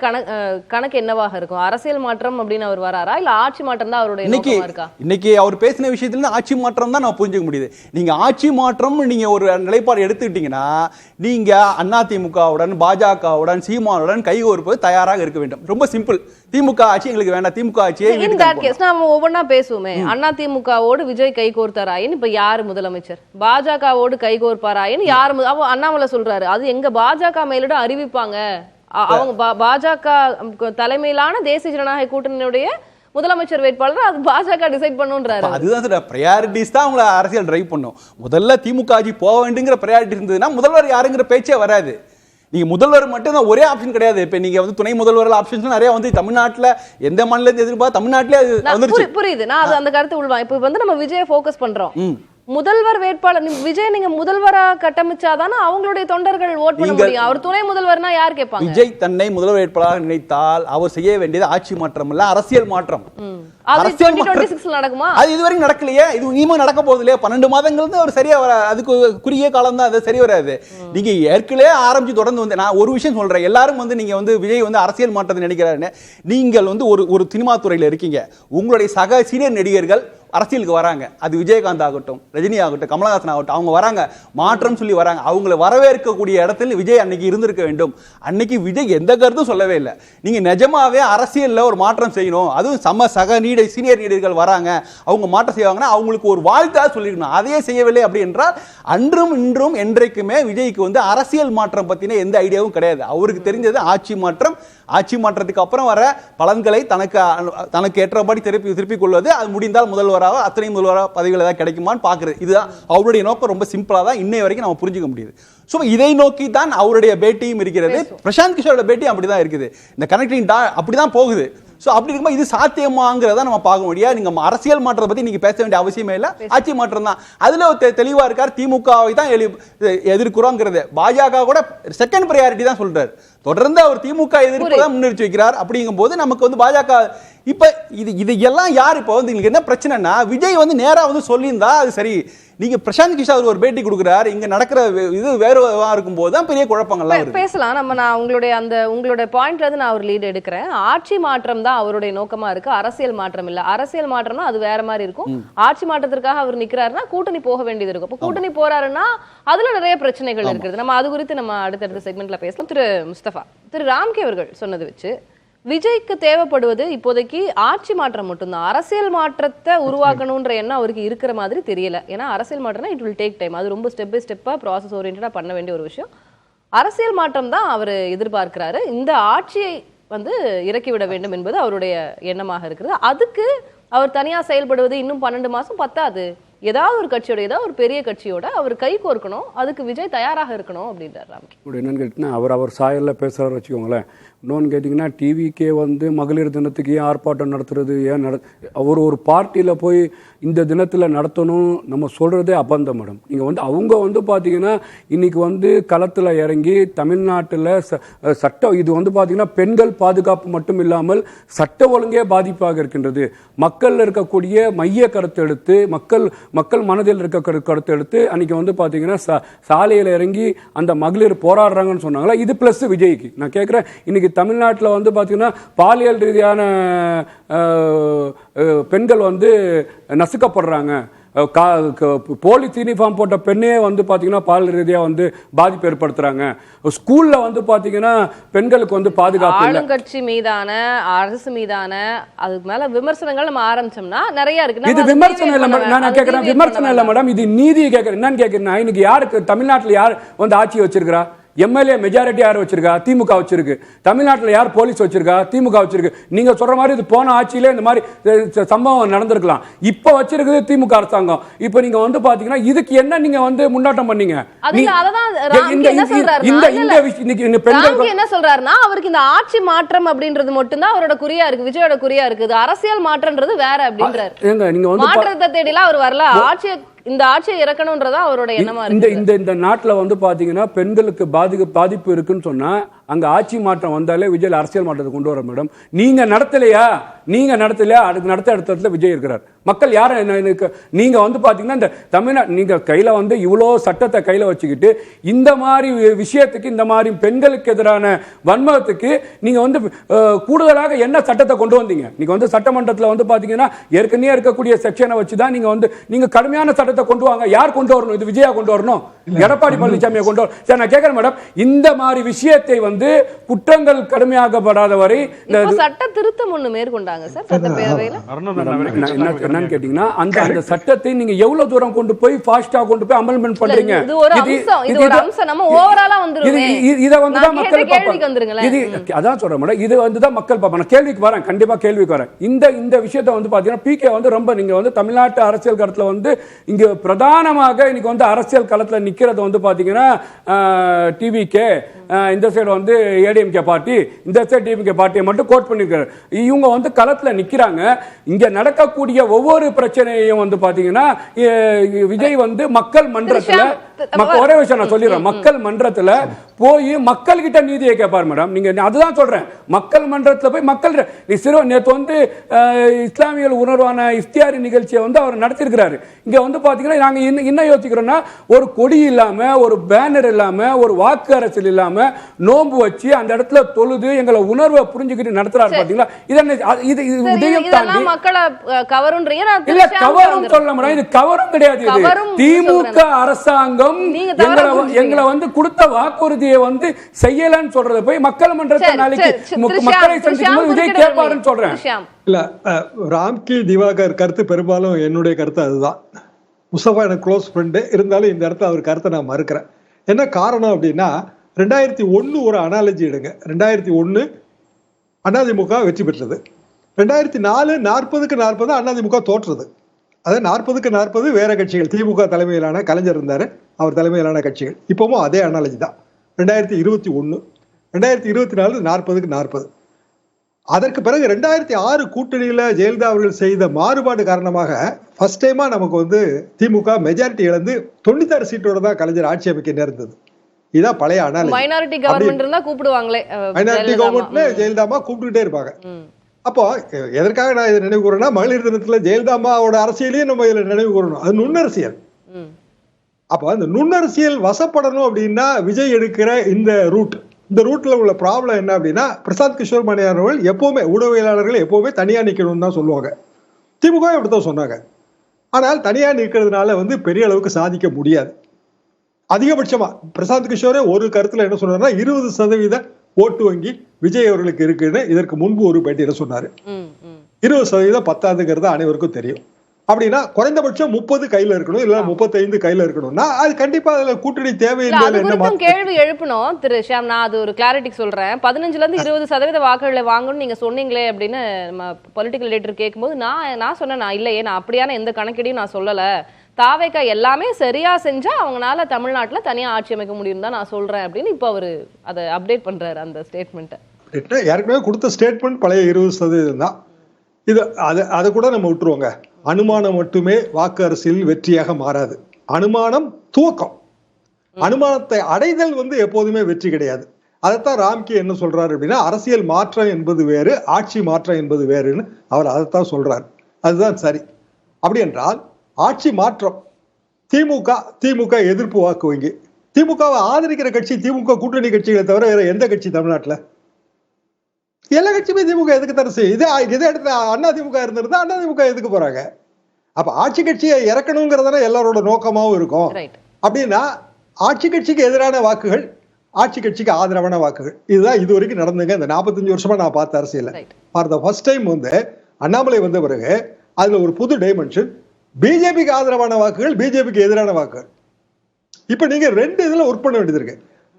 கணக்கு என்னவாக இருக்கும்? அரசியல் மாற்றம் அப்படின்னு அவர் வராரா, இல்ல ஆட்சி மாற்றம் தான் அவருடைய நோக்கமா இருக்கா? இன்னைக்கு அவர் பேசின விஷயத்துல ஆட்சி மாற்றம் தான் நான் புரிஞ்சுக்க முடியுது. நீங்க ஆட்சி மாற்றம் நீங்க ஒரு நிலைப்பாடு எடுத்துக்கிட்டீங்கன்னா நீங்க அதிமுகவுடன், பாஜகவுடன், சீமானுடன் கைகோர்ப்பது தயாராக இருக்க வேண்டும். ரொம்ப சிம்பிள். திமுக ஆட்சி எங்களுக்கு வேண்டாம், திமுக ஆட்சியை ஒவ்வொன்னா பேசுவோமே. அதிமுகவோடு விஜய் கை கோர்த்தாராயின் இப்ப யாரு முதலமைச்சர்? பாஜகவோடு கை கோர்ப்பாராயின் யாரு? அண்ணாமலை சொல்றாரு அது எங்க பாஜக மேலிட அறிவிப்பாங்க. அவங்க பாஜக தலைமையிலான தேசிய ஜனநாயக கூட்டணியுடைய முதலமைச்சர் வேட்பாளர் அது பாஜக டிசைட் பண்ணுன்றாரு. அதுதான் சார் பிரையாரிட்டிஸ் தான் அவங்கள அரசியல் டிரைவ் பண்ணும். முதல்ல திமுக ஆட்சி போக வேண்டுங்கிற பிரையாரிட்டி இருந்ததுன்னா முதல்வர் யாருங்கிற பேச்சே வராது. நீங்க முதல்வர் மட்டும் தான் ஒரே ஆப்ஷன் கிடையாது. இப்ப நீங்க வந்து துணை முதல்வர் ஆப்ஷன்ஸ் நிறைய வந்து தமிழ்நாட்டுல எந்த மாநிலத்தை எதிர்பார்த்து தமிழ்நாட்டிலே வந்துருச்சு. புரியுது. நான் அந்த கருத்து உள்வா. இப்ப வந்து நம்ம விஜய ஃபோக்கஸ் பண்றோம். முதல்வர் வேட்பாளர் விஜய் நீங்க முதல்வரா கட்டமைச்சாதானே அவங்களுடைய தொண்டர்கள் ஓட் பண்ண முடியும். அவர் துணை முதல்வர்னா யார் கேட்பாங்க? விஜய் தன்னை முதல்வர் வேட்பாளராக நினைத்தால் அவர் செய்ய வேண்டியது ஆட்சி மாற்றம் இல்ல, அரசியல் மாற்றம். நடக்குமா? அது இதுவரைக்கும் நடக்கலையே. இது இனிமே நடக்க போகுது இல்லையா? 12 மாதங்கள் ஒரு சரியா வர, அதுக்கு குறுகிய காலம் தான், அது சரி வராது. நீங்க ஏற்கனவே ஆரம்பிச்சு தொடர்ந்து வந்து நான் ஒரு விஷயம் சொல்றேன். எல்லாரும் வந்து நீங்க வந்து விஜய் வந்து அரசியல் மாற்றத்தை நினைக்கிறாருன்னு. நீங்கள் வந்து ஒரு சினிமா துறையில இருக்கீங்க. உங்களுடைய சக சீனியர் நடிகர்கள் அரசியலுக்கு வராங்க. அது விஜயகாந்த் ஆகட்டும், ரஜினி ஆகட்டும், கமலஹாசன் ஆகட்டும், அவங்க வராங்க, மாற்றம் சொல்லி வராங்க. அவங்களை வரவேற்கக்கூடிய இடத்துல விஜய் அன்னைக்கு இருந்திருக்க வேண்டும். அன்னைக்கு விஜய் எந்த கருத்தும் சொல்லவே இல்லை. நீங்க நிஜமாவே அரசியல்ல ஒரு மாற்றம் செய்யணும், அதுவும் சக சீனியர் நடிகர்கள் வராங்க, அவங்க மாற்றம் செய்வாங்கன்னா அவங்களுக்கு ஒரு வாழ்த்தாக சொல்லிருக்கணும். அதையே செய்யவில்லை. அப்படி என்றால் அன்றும் இன்றும் என்றைக்குமே விஜய்க்கு வந்து அரசியல் மாற்றம் பத்தின எந்த ஐடியாவும் கிடையாது. அவருக்கு தெரிஞ்சது ஆட்சி மாற்றம். ஆட்சி மாற்றத்துக்கு அப்புறம் வர பலன்களை தனக்கு ஏற்றபடி திருப்பிக் கொள்வது, அது முடிந்தால் முதல்வராக அத்தனை முதல்வராக பதவிகள் ஏதாவது கிடைக்குமான்னு பாக்குறது. இதுதான் அவருடைய நோக்கம். ரொம்ப சிம்பிளா தான் இன்னை வரைக்கும் நம்ம புரிஞ்சுக்க முடியுது. சோ இதை நோக்கி தான் அவருடைய பேட்டியும் இருக்கிறது. பிரசாந்த் கிஷோரோட பேட்டி அப்படிதான் இருக்குது. இந்த கனெக்டிங் அப்படிதான் போகுது. சோ அப்படி இருக்கும்போது இது சாத்தியமாங்கிறத நம்ம பார்க்க முடியாது. நீங்க அரசியல் மாற்றத்தை பத்தி நீங்க பேச வேண்டிய அவசியமே இல்லை. ஆட்சி மாற்றம் தான். அதுல தெளிவா இருக்கார். திமுகவை தான் எதிர்க்கிறோங்கிறது. பாஜக கூட செகண்ட் பிரையாரிட்டி தான் சொல்றாரு. தொடர்ந்து அவர் திமுக எதிர்ப்பு தான் முன்னிறுத்தி வைக்கிறார். அப்படிங்கும் போது நமக்கு வந்து பாஜக இப்போ இது எல்லாம் யார் இப்போ வந்து உங்களுக்கு என்ன பிரச்சனைனா, விஜய் வந்து நேரா வந்து சொல்லியிருந்தா அது சரி. நீங்க பிரசாந்த் கிஷோர் ஒரு பேட்டி கொடுக்குறாரு, இங்க நடக்கிற இது வேறுவா இருக்கும்போது தான் பெரிய குழப்பங்கள்லாம் வருது. பேசலாம் நான் உங்களுடைய பாயிண்ட்ல இருந்து நான் ஒரு லீட் எடுக்கிறேன். ஆட்சி மாற்றம் தான் அவருடைய நோக்கமா இருக்கு, அரசியல் மாற்றம் இல்ல. அரசியல் மாற்றம்னா அது வேற மாதிரி இருக்கும். ஆட்சி மாற்றத்திற்காக அவர் நிக்கிறாருன்னா கூட்டணி போக வேண்டியது இருக்கும். இப்போ கூட்டணி போறாருன்னா அதுல நிறைய பிரச்சனைகள் இருக்குது. நம்ம அது குறித்து நம்ம அடுத்தடுத்த செக்மெண்ட்ல பேசலாம். திரு முஸ்தபா, திரு ராம்கே அவர்கள் சொன்னது வச்சு விஜய்க்கு தேவைப்படுவது இப்போதைக்கு ஆட்சி மாற்றம் மட்டும்தான். அரசியல் மாற்றத்தை உருவாக்கணும்ன்ற எண்ணம் அவருக்கு இருக்கிற மாதிரி தெரியல. ஏன்னா அரசியல் மாற்றம்னா இட் வில் டேக் டைம். அது ரொம்ப ஸ்டெப் பை ஸ்டெப்பா ப்ராசஸ் ஓரியன்டா பண்ண வேண்டிய ஒரு விஷயம். அரசியல் மாற்றம் தான் அவர் எதிர்பார்க்கிறாரு. இந்த ஆட்சியை வந்து இறக்கிவிட வேண்டும் என்பது அவருடைய எண்ணமாக இருக்கிறது. அதுக்கு அவர் தனியா செயல்படுவது இன்னும் 12 மாசம் பத்தாது. ஏதாவது ஒரு கட்சியோட, ஏதாவது ஒரு பெரிய கட்சியோட அவர் கை கோர்க்கணும். அதுக்கு விஜய் தயாராக இருக்கணும் அப்படின்றார் ராம்கே. என்னன்னு கேட்டீங்கன்னா அவர் சாயலில் பேசுகிறாரு வச்சுக்கோங்களேன். இன்னொன்று கேட்டிங்கன்னா டிவிக்கே வந்து மகளிர் தினத்துக்கு ஏன் ஆர்ப்பாட்டம் நடத்துறது, ஏன் ஒரு பார்ட்டியில் போய் இந்த தினத்தில் நடத்தணும் நம்ம சொல்கிறதே அபந்தம் மேடம். நீங்கள் வந்து அவங்க வந்து பார்த்தீங்கன்னா இன்றைக்கி வந்து களத்தில் இறங்கி தமிழ்நாட்டில் சட்டம் இது வந்து பார்த்தீங்கன்னா பெண்கள் பாதுகாப்பு மட்டும் இல்லாமல் சட்ட ஒழுங்கே பாதிப்பாக இருக்கின்றது. மக்கள் இருக்கக்கூடிய மைய கருத்தை எடுத்து மக்கள் மனதில் இருக்க கருத்தை எடுத்து அன்றைக்கி வந்து பார்த்தீங்கன்னா சாலையில் இறங்கி அந்த மகளிர் போராடுறாங்கன்னு சொன்னாங்களா. இது ப்ளஸ் விஜய்க்கு நான் கேட்குறேன். இன்றைக்கி தமிழ்நாட்டில் வந்து பார்த்தீங்கன்னா பாலியல் ரீதியான பெண்கள் வந்து நசுக்கப்படுறாங்க. போலீஸ் யூனிஃபார்ம் போட்ட பெண்ணே வந்து பார்த்தீங்கன்னா பாலியல் ரீதியாக வந்து பாதிப்பு ஏற்படுத்துறாங்க. ஸ்கூல்ல வந்து பார்த்தீங்கன்னா பெண்களுக்கு வந்து பாதுகாப்பு இல்லை. ஆளுங்கட்சி மீதான, அரசு மீதான அதுக்கு மேல விமர்சனங்கள் நம்ம ஆரம்பிச்சோம்னா நிறைய இருக்கு. இது விமர்சனம் இல்லை மேடம். நான் கேட்கிறேன் விமர்சனம் இல்லை மேடம், இது நீதியை கேட்கிறேன். என்னன்னு கேட்கிறேன், இன்னைக்கு யாருக்கு தமிழ்நாட்டில் யார் வந்து ஆட்சி வச்சிருக்கிறா? எம்எல்ஏ மெஜாரிட்டி யார் வச்சிருக்கா? திமுக வச்சிருக்கு. தமிழ்நாட்டில் யார் போலீஸ் வச்சிருக்கா? திமுக வச்சிருக்கு. நீங்க சொல்ற மாதிரி இது போன ஆட்சியிலே இந்த மாதிரி சம்பவம் நடந்திருக்கலாம். இப்ப வச்சிருக்குது திமுக அரசாங்கம். இப்ப நீங்க வந்து பாத்தீங்கன்னா இதுக்கு என்ன நீங்க வந்து முன்னாட்டம் பண்ணீங்க? என்ன சொல்றாருன்னா அவருக்கு இந்த ஆட்சி மாற்றம் அப்படின்றது மட்டும்தான் அவரோட குறியா இருக்கு, விஜயோட குறியா இருக்குது. அரசியல் மாற்றம்ன்றது வேற அப்படின்றாரு. நீங்க வந்து மாற்றத்தை தேடிலாம் அவர் வரல. இந்த ஆட்சியை இறக்கணும்ன்றதா அவரோட எண்ணமா இருக்கு. இந்த நாட்டுல வந்து பாத்தீங்கன்னா பெண்களுக்கு பாதிப்பு இருக்குன்னு சொன்னா அங்க ஆட்சி மாற்றம் வந்தாலே விஜய் அரசியல் மாற்றத்தை கொண்டு வர மேடம். நீங்க நடத்தலையா அதுக்கு நடத்த இடத்துல விஜய் இருக்கிறார். மக்கள் யார நீங்க வந்து பாத்தீங்கன்னா இந்த தமிழ்நாடு நீங்க கையில வந்து இவ்வளவு சட்டத்தை கையில வச்சுக்கிட்டு இந்த மாதிரி விஷயத்துக்கு, இந்த மாதிரி பெண்களுக்கு எதிரான வன்மத்துக்கு நீங்க வந்து கூடுதலாக என்ன சட்டத்தை கொண்டு வந்தீங்க? நீங்க வந்து சட்டமன்றத்தில் வந்து பாத்தீங்கன்னா ஏற்கனவே இருக்கக்கூடிய செக்ஷனை வச்சுதான் நீங்க கடுமையான சட்டத்தை கொண்டு வாங்க. யார் கொண்டு வரணும்? இது விஜயா கொண்டு வரணும்? எடப்பாடி பழனிசாமியை கொண்டு வர? சரி, நான் கேட்கிறேன் மேடம், இந்த மாதிரி விஷயத்தை வந்து குற்றங்கள் கடுமையாக்கப்படாத வரை சட்ட திருத்தம் ஒண்ணு மேற்கொண்டாங்க சார் சட்டப்பேரவையில. என்னன்னு கேட்டீங்கன்னா அந்த சட்டத்தை நீங்க எவ்வளவு தூரம் கொண்டு போய் ஃபாஸ்டா கொண்டு போய் அமெண்ட்மென்ட் பண்றீங்க? இது ஒரு அம்சம் நம்ம ஓவராலா வந்துருமே. இத வந்து தான் மக்கள் பாப்பாங்க. இது அதான் சொல்றேன் மேடம், இது வந்து தான் மக்கள் பாப்பாங்க. கேள்விக்கு வரேன், கண்டிப்பா கேள்விக்கு வரேன். இந்த விஷயத்தை வந்து பாத்தீங்கன்னா பிகே வந்து ரொம்ப நீங்க வந்து தமிழ்நாட்டு அரசியல் களத்துல வந்து இங்க பிரதானமாக இன்னைக்கு வந்து அரசியல் களத்துல நிக்கிறது வந்து பாத்தீங்கன்னா டிவிகே, இந்த சைடு வந்து ஏடிஎம்கே பார்ட்டி, இந்த சைடு டிஎம்கே பார்ட்டியை மட்டும் கோட் பண்ணிருக்காரு. இவங்க வந்து களத்துல நிக்கிறாங்க. இங்க நடக்கக்கூடிய ஒவ்வொரு பிரச்சனையும் வந்து பாத்தீங்கன்னா விஜய் வந்து மக்கள் மன்றத்துல ஒரே விஷயம் நான் சொல்லிடுறேன், மக்கள் மன்றத்துல போய் மக்கள் கிட்ட நீதியை கேட்பார் மேடம். நீங்க அதுதான் சொல்றேன், மக்கள் மன்றத்துல போய் மக்கள் நேற்று வந்து இஸ்லாமிய உணர்வான இஃப்தியாரி நிகழ்ச்சியை வந்து அவர் நடத்திருக்கிறாரு. இங்க வந்து பாத்தீங்கன்னா நாங்க என்ன யோசிக்கிறோம்னா, ஒரு கொடி இல்லாம, ஒரு பேனர் இல்லாம, ஒரு வாக்கு அரசியல் இல்லாம நோன்பு வச்சு அந்த இடத்துல தொழுது எங்களை உணர்வை புரிஞ்சுக்கிட்டு நடத்துறாரு பாத்தீங்களா? இது இதையும் தாண்டி மக்களை கவருன்றீங்க. இல்ல கவரும் சொல்ல முடியாது, இது கவரும் கிடையாது. திமுக அரசாங்கம் எங்களை வந்து கொடுத்த வாக்குறுதியை வந்து செய்யலன்னு சொல்றத போய் மக்கள் மன்றத்தை நாளைக்கு மக்களை சந்திக்கும் விஜய் கேட்பாருன்னு சொல்றேன். இல்ல ராம்கி திவாகர் கருத்து பெரும்பாலும் என்னுடைய கருத்து அதுதான். முஸ்தபா எனக்கு க்ளோஸ் ஃப்ரெண்டு, இருந்தாலும் இந்த இடத்துல அவர் கருத்தை நான் மறுக்கிறேன். என்ன காரணம் அப்படின்னா 2001 ஒரு அனாலஜி எடுங்க. 2001 அதிமுக வெற்றி பெற்றது. 2004 40க்கு 40 அதிமுக தோற்றது. அதாவது 40க்கு 40 வேற கட்சிகள், திமுக தலைமையிலான கலைஞர் இருந்தாரு, அவர் தலைமையிலான கட்சிகள். இப்பவும் அதே அனாலஜி தான். 2021 2024 40க்கு 40. அதற்கு பிறகு 2006 கூட்டணியில ஜெயலலிதா அவர்கள் செய்த மாறுபாடு காரணமாக ஃபர்ஸ்ட் டைமா நமக்கு வந்து திமுக மெஜாரிட்டி இழந்து 96 சீட்டோட தான் கலைஞர் ஆட்சி அமைக்க நேர்ந்தது. இதான் பழைய அனாலஜி. மைனாரிட்டி கவர்மெண்ட் இருந்தா கூப்பிடுவாங்களே, மைனாரிட்டி கவர்மெண்ட்ல ஜெயலலிதா கூப்பிட்டுட்டே இருப்பாங்க. அப்போ எதற்காக நான் இதை நினைவு கூறேன்னா, மகளிர் தினத்துல ஜெயலலிதா அம்மாவோட அரசியலையும் நம்ம இதுல நினைவு கூறணும். அது நுண்ணரசியல். அப்போ அந்த நுண்ணரசியல் வசப்படணும் அப்படின்னா விஜய் எடுக்கிற இந்த ரூட்ல உள்ள ப்ராப்ளம் என்ன அப்படின்னா, பிரசாந்த் கிஷோர் மணியார் அவர்கள் எப்பவுமே ஊடகவியலாளர்கள் எப்பவுமே தனியா நிக்கணும்னு தான் சொல்லுவாங்க. திமுக இப்படித்தான் சொன்னாங்க. ஆனால் தனியா நிற்கிறதுனால பெரிய அளவுக்கு சாதிக்க முடியாது. அதிகபட்சமா பிரசாந்த் கிஷோரே ஒரு கருத்துல என்ன சொன்னார்னா, 20% ஓட்டு வங்கி விஜய் அவர்களுக்கு இருக்குன்னு இதற்கு முன்பு ஒரு பேட்டியில சொன்னாரு. 20% பத்தாதுங்கிறது அனைவருக்கும் தெரியும். அப்படின்னா குறைந்தபட்சம் 30 கையில இருக்கணும், இல்ல 35 கையில இருக்கணும்னா அது கண்டிப்பா அதுல கூட்டணி தேவையில்லை. கேள்வி எழுப்பணும் திரு ஷியாம். நான் அது ஒரு கிளாரிட்டி சொல்றேன். 15ல இருந்து 20% வாக்குகளை வாங்கணும்னு நீங்க சொன்னீங்களே அப்படின்னு பொலிட்டிக்கல் லீடர் கேட்கும்போது நான் சொன்னேன், நான் இல்லையே, நான் அப்படியான எந்த கணக்கீடையும் நான் சொல்லல. தாவேக்கா எல்லாமே சரியா செஞ்சா அவங்களால தமிழ்நாட்டுல தனியா ஆட்சி அமைக்க முடியும் தான் நான் சொல்றேன் அப்படின்னு இப்ப அவரு அதை அப்டேட் பண்றாரு. அந்த ஸ்டேட்மெண்ட்டை ஏற்கனவே கொடுத்த ஸ்டேட்மெண்ட் பழைய 20% தான். இது அதை கூட நம்ம விட்டுருவோங்க. அனுமானம் மட்டுமே வாக்கு அரசியல் வெற்றியாக மாறாது. அனுமானம் துவக்கம், அனுமானத்தை அடைதல் எப்போதுமே வெற்றி கிடையாது. அதைத்தான் ராம்கி என்ன சொல்றாரு அப்படின்னா, அரசியல் மாற்றம் என்பது வேறு, ஆட்சி மாற்றம் என்பது வேறுன்னு அவர் அதைத்தான் சொல்றாரு. அதுதான் சரி. அப்படி என்றால் ஆட்சி மாற்றம், திமுக எதிர்ப்பு வாக்கு வங்கி, திமுகவை ஆதரிக்கிற கட்சி திமுக கூட்டணி கட்சிகளை தவிர வேற எந்த கட்சி தமிழ்நாட்டுல? எல்லா கட்சியுமே திமுக எதுக்கு தர செய்யும். இதே இடத்துல அண்ணா திமுக இருந்திருந்தா அண்ணா திமுக எதுக்கு போறாங்க? அப்ப ஆட்சி கட்சியை இறக்கணுங்கிறதான எல்லாரோட நோக்கமாவும் இருக்கும். அப்படின்னா ஆட்சி கட்சிக்கு எதிரான வாக்குகள், ஆட்சி கட்சிக்கு ஆதரவான வாக்குகள், இதுதான் இது வரைக்கும் நடந்துங்க. இந்த 45 வருஷமா நான் பார்த்த அரசியல் for the first time Annamalai வந்த பிறகு அதுல ஒரு புது டைமென்ஷன். பிஜேபிக்கு ஆதரவான வாக்குகள், பிஜேபிக்கு எதிரான வாக்குகள். இப்ப நீங்க 2 இதுல ஒர்க் பண்ண வேண்டியது இருக்கு.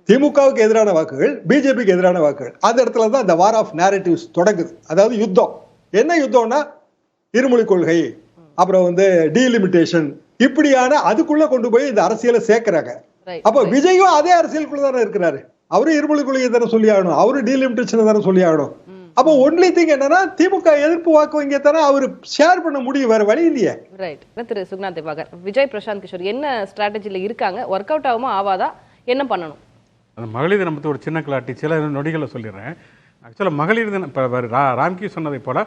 திமுகவுக்கு எதிரான வாக்குகள், பிஜேபிக்கு எதிரான வாக்குகள். அந்த இடத்துல தான் இந்த வார் ஆஃப் நேரட்டிவ்ஸ் தொடங்குது. அதாவது யுத்தம். என்ன யுத்தம்னா, இருமொழி கொள்கை, அப்புறம் டீலிமிட்டேஷன், இப்படியான அதுக்குள்ள கொண்டு போய் இந்த அரசியலை சேர்க்கிறாங்க. அப்ப விஜயும் அதே அரசியலுக்குள்ள தானே இருக்கிறாரு. அவரும் இருமொழி கொள்கையை தானே சொல்லி ஆகணும், அவரும் டீலிமிட்டேஷனை தானே சொல்லி ஆகணும். அப்போ ஒன்லி திங் என்னன்னா, திமுக எதிர்ப்பு வாக்கு வங்கியை தானே அவர் ஷேர் பண்ண முடியும், வேற வழி இல்லையே. ரைட். திரு சுகுணா திவாகர், விஜய் பிரசாந்த் கிஷோர் என்ன ஸ்ட்ராட்டஜில இருக்காங்க, ஒர்க் அவுட் ஆகுமா ஆவாதா, என்ன பண்ணணும்? அந்த மகளிர் தினம் பற்றி ஒரு சின்ன கிளாட்டி சில நொடிகளை சொல்லிடுறேன். ஆக்சுவலாக மகளிர் தினம் இப்போ ராம்கி சொன்னதை போல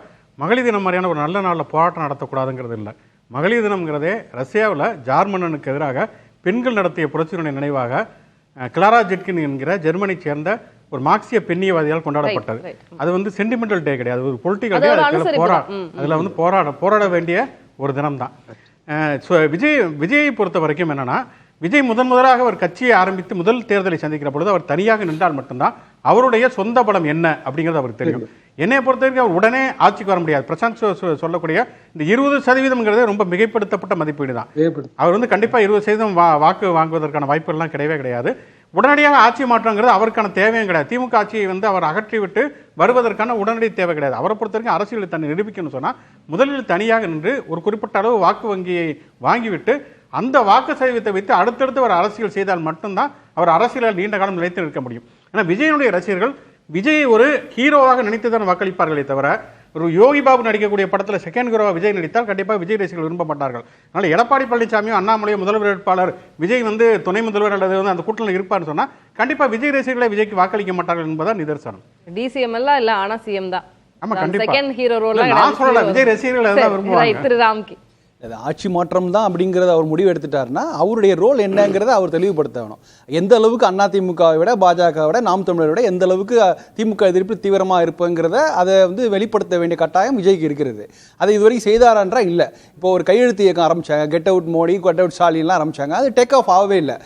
மகளிர் தினம் மாதிரியான ஒரு நல்ல நாளில் போராட்டம் நடத்தக்கூடாதுங்கிறது இல்லை. மகளிர் தினம்ங்கிறதே ரஷ்யாவில் ஜார்மனுக்கு எதிராக பெண்கள் நடத்திய புரட்சியினுடைய நினைவாக கிளாரா ஜெட்கின் என்கிற ஜெர்மனி சேர்ந்த ஒரு மார்க்சிய பெண்ணியவாதியால் கொண்டாடப்பட்டது. அது சென்டிமெண்டல் டே கிடையாது, ஒரு பொலிட்டிக்கல் டே. அதில் போராட வேண்டிய ஒரு தினம் தான். விஜயை பொறுத்த வரைக்கும் என்னன்னா, விஜய் முதலாக ஒரு கட்சியை ஆரம்பித்து முதல் தேர்தலை சந்திக்கிற பொழுது அவர் தனியாக நின்றால் மட்டும்தான் அவருடைய சொந்த பலம் என்ன அப்படிங்கிறது அவருக்கு தெரியும். என்னை பொறுத்த வரைக்கும் அவர் உடனே ஆட்சிக்கு வர முடியாது. பிரசாந்த் சொல்லக்கூடிய இந்த 20% ரொம்ப மிகைப்படுத்தப்பட்ட மதிப்பீடு தான். அவர் கண்டிப்பாக 20% வாக்கு வாங்குவதற்கான வாய்ப்புகள்லாம் கிடையவே கிடையாது. உடனடியாக ஆட்சி மாற்றங்கிறது அவருக்கான தேவையும் கிடையாது. திமுக ஆட்சியை அவர் அகற்றிவிட்டு வருவதற்கான உடனடி தேவை கிடையாது. அவரை பொறுத்த வரைக்கும் அரசியலில் தன்னை நிரூபிக்கணும்னு சொன்னால் முதலில் தனியாக நின்று ஒரு குறிப்பிட்ட அளவு வாக்கு வங்கியை வாங்கிவிட்டு அந்த வாக்கு சதவீதத்தை வைத்து அடுத்தடுத்து அவர் அரசியல் செய்தால் மட்டும்தான் அவர் அரசியலில் நீண்ட காலம் நிலைத்து நிற்க முடியும். ஏன்னா விஜயனுடைய ரசிகர்கள் விஜய் ஒரு ஹீரோவாக நினைத்துதான் வாக்களிப்பார்களே தவிர, ஒரு யோகி பாபு நடிக்கக்கூடிய படத்தில் செகண்ட் ஹீரோவாக விஜய் நடித்தால் கண்டிப்பாக விஜய் ரசிகர்கள் விரும்ப மாட்டார்கள். அதனால எடப்பாடி பழனிசாமியும் அண்ணாமலையோ முதல்வர் வேட்பாளர், விஜய் துணை முதல்வர் அல்லது அந்த கூட்டணியில் இருப்பார்னு சொன்னா கண்டிப்பா விஜய் ரசிகர்களை விஜய்க்கு வாக்களிக்க மாட்டார்கள் என்பதுதான் நிதர்சனம். டிசிஎம் எல்லாம் இல்ல, ஆனா சிஎம் தான். ஆமா, கண்டிப்பா செகண்ட் ஹீரோ ரோல் நான் சொல்லல, விஜய் ரசிகர்கள் அதான் விரும்புவாங்க. திரு ராம்கி, ஆட்சி மாற்றம் தான் அப்படிங்கிறத அவர் முடிவு எடுத்துட்டாருன்னா அவருடைய ரோல் என்னங்கிறத அவர் தெளிவுபடுத்தணும். எந்த அளவுக்கு அதிமுகவை விட பாஜகவை விட நாம் தமிழரை விட எந்த அளவுக்கு திமுக எதிர்ப்பு தீவிரமாக இருப்புங்கிறத அதை வெளிப்படுத்த வேண்டிய கட்டாயம் விஜய்க்கு இருக்கிறது. அதை இதுவரைக்கும் செய்தாரான்றா இல்லை. இப்போ ஒரு கையெழுத்து இயக்கம் ஆரம்பிச்சாங்க, get out Modi, get out ஸ்டாலின்லாம் ஆரம்பிச்சாங்க. அது டேக் ஆஃப் ஆகவே இல்லை.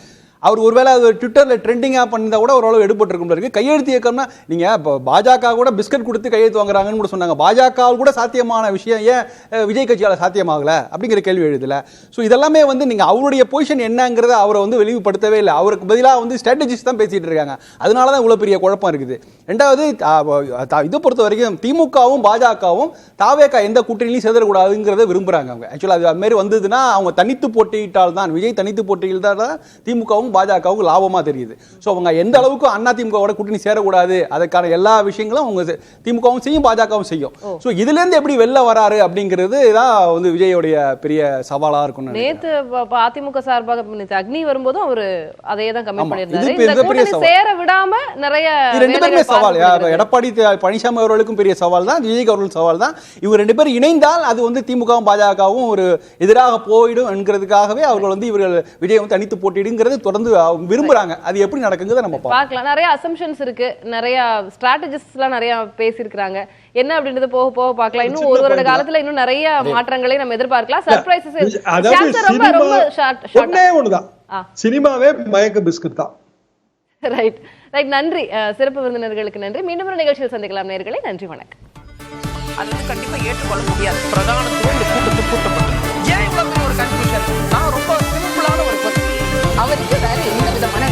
அவர் ஒருவேளை அது ட்விட்டரில் ட்ரெண்டிங்காக பண்ணியிருந்தா கூட ஓரளவு எடுபட்டிருக்கும் இருக்கு. கையெழுத்து இயக்கம்னா நீங்கள் இப்போ பாஜக கூட பிஸ்கட் கொடுத்து கையெழுத்து வாங்குறாங்கன்னு கூட சொன்னாங்க. பாஜகவில் கூட சாத்தியமான விஷயம் ஏன் விஜய் கட்சியால் சாத்தியமாகலை அப்படிங்கிற கேள்வி எழுதலை. ஸோ இதெல்லாமே நீங்கள் அவருடைய பொசிஷன் என்னங்கிறத அவரை வெளிப்படுத்தவே இல்லை. அவருக்கு பதிலாக ஸ்ட்ராட்டஜிஸ் தான் பேசிகிட்டு இருக்காங்க. அதனால தான் இவ்வளோ பெரிய குழப்பம் இருக்குது. ரெண்டாவது, இதை பொறுத்த வரைக்கும் திமுகவும் பாஜகவும் தாவேக்கா எந்த கூட்டணியிலையும் சேதக்கூடாதுங்கிறத விரும்புகிறாங்க அவங்க. ஆக்சுவலாக அது அதுமாரி வந்ததுன்னா அவங்க தனித்து போட்டியிட்டால் தான், விஜய் தனித்து போட்டியிட்டால் தான் திமுகவும் பாஜகவுக்கு லாபமா தெரியுது. ஸோ அவங்க எந்த அளவுக்கு அதிமுகவோட கூட்டணி சேரக்கூடாது அதற்கான எல்லா விஷயங்களும் அவங்க திமுகவும் செய்யும், பாஜகவும் செய்யும். ஸோ இதுல இருந்து எப்படி வெளில வராரு அப்படிங்கிறது தான் வந்து விஜயோடைய பெரிய சவாலா இருக்கும். நேத்து அதிமுக சார்பாக அக்னி வரும்போதும் அவரு அதே தான் கமெண்ட் பண்ணியிருந்தாரு. இது இந்த பெரிய கூட்டணி சேர விடாம நிறைய ரெண்டு பேருமே சவால். எடப்பாடி பழனிசாமி அவர்களுக்கும் பெரிய சவால் தான், விஜய்க்கு அவர்களுக்கும் சவால் தான். இவர் ரெண்டு பேரும் இணைந்தால் அது வந்து திமுகவும் பாஜகவும் ஒரு எதிராக போயிடும் என்கிறதுக்காகவே அவர்கள் வந்து இவர்கள் விஜய் வந்து தனித்து போட்டிடுங்கிறது தொடர்ந்து விரும்புறாங்க. அது எப்படி நடக்குங்கிறத நம்ம பார்க்கலாம். நிறைய அசம்ஷன்ஸ் இருக்கு, நிறைய ஸ்ட்ராட்டஜிஸ்ட்லாம் நிறைய பேசியிருக்காங்க. என்ன அப்படின்றது போக போக பார்க்கலாம். இன்னும் ஒரு வருட காலத்துல இன்னும் நிறைய மாற்றங்களை நம்ம எதிர்பார்க்கலாம். சர்ப்ரைசஸ் ஒண்ணுதான், சினிமாவே மயக்க பிஸ்கட் தான். Right right. நன்றி சிறப்பு விருந்தினர்களுக்கு நன்றி. மீண்டும் ஒரு நிகழ்ச்சியில் சந்திக்கலாம் நேயர்களே. நன்றி, வணக்கம். அது வந்து கண்டிப்பா ஏற்றுக்கொள்ள முடியாது. பிரதானத்துவம் இந்த கூட்டத்தில் கூட்டப்பட்டது. ஏன் இவ்வளவு ஒரு கன்ஃபியூஷன்? நான் ரொம்ப சிம்பிளான ஒரு அவருக்கு வேற எந்த விதமான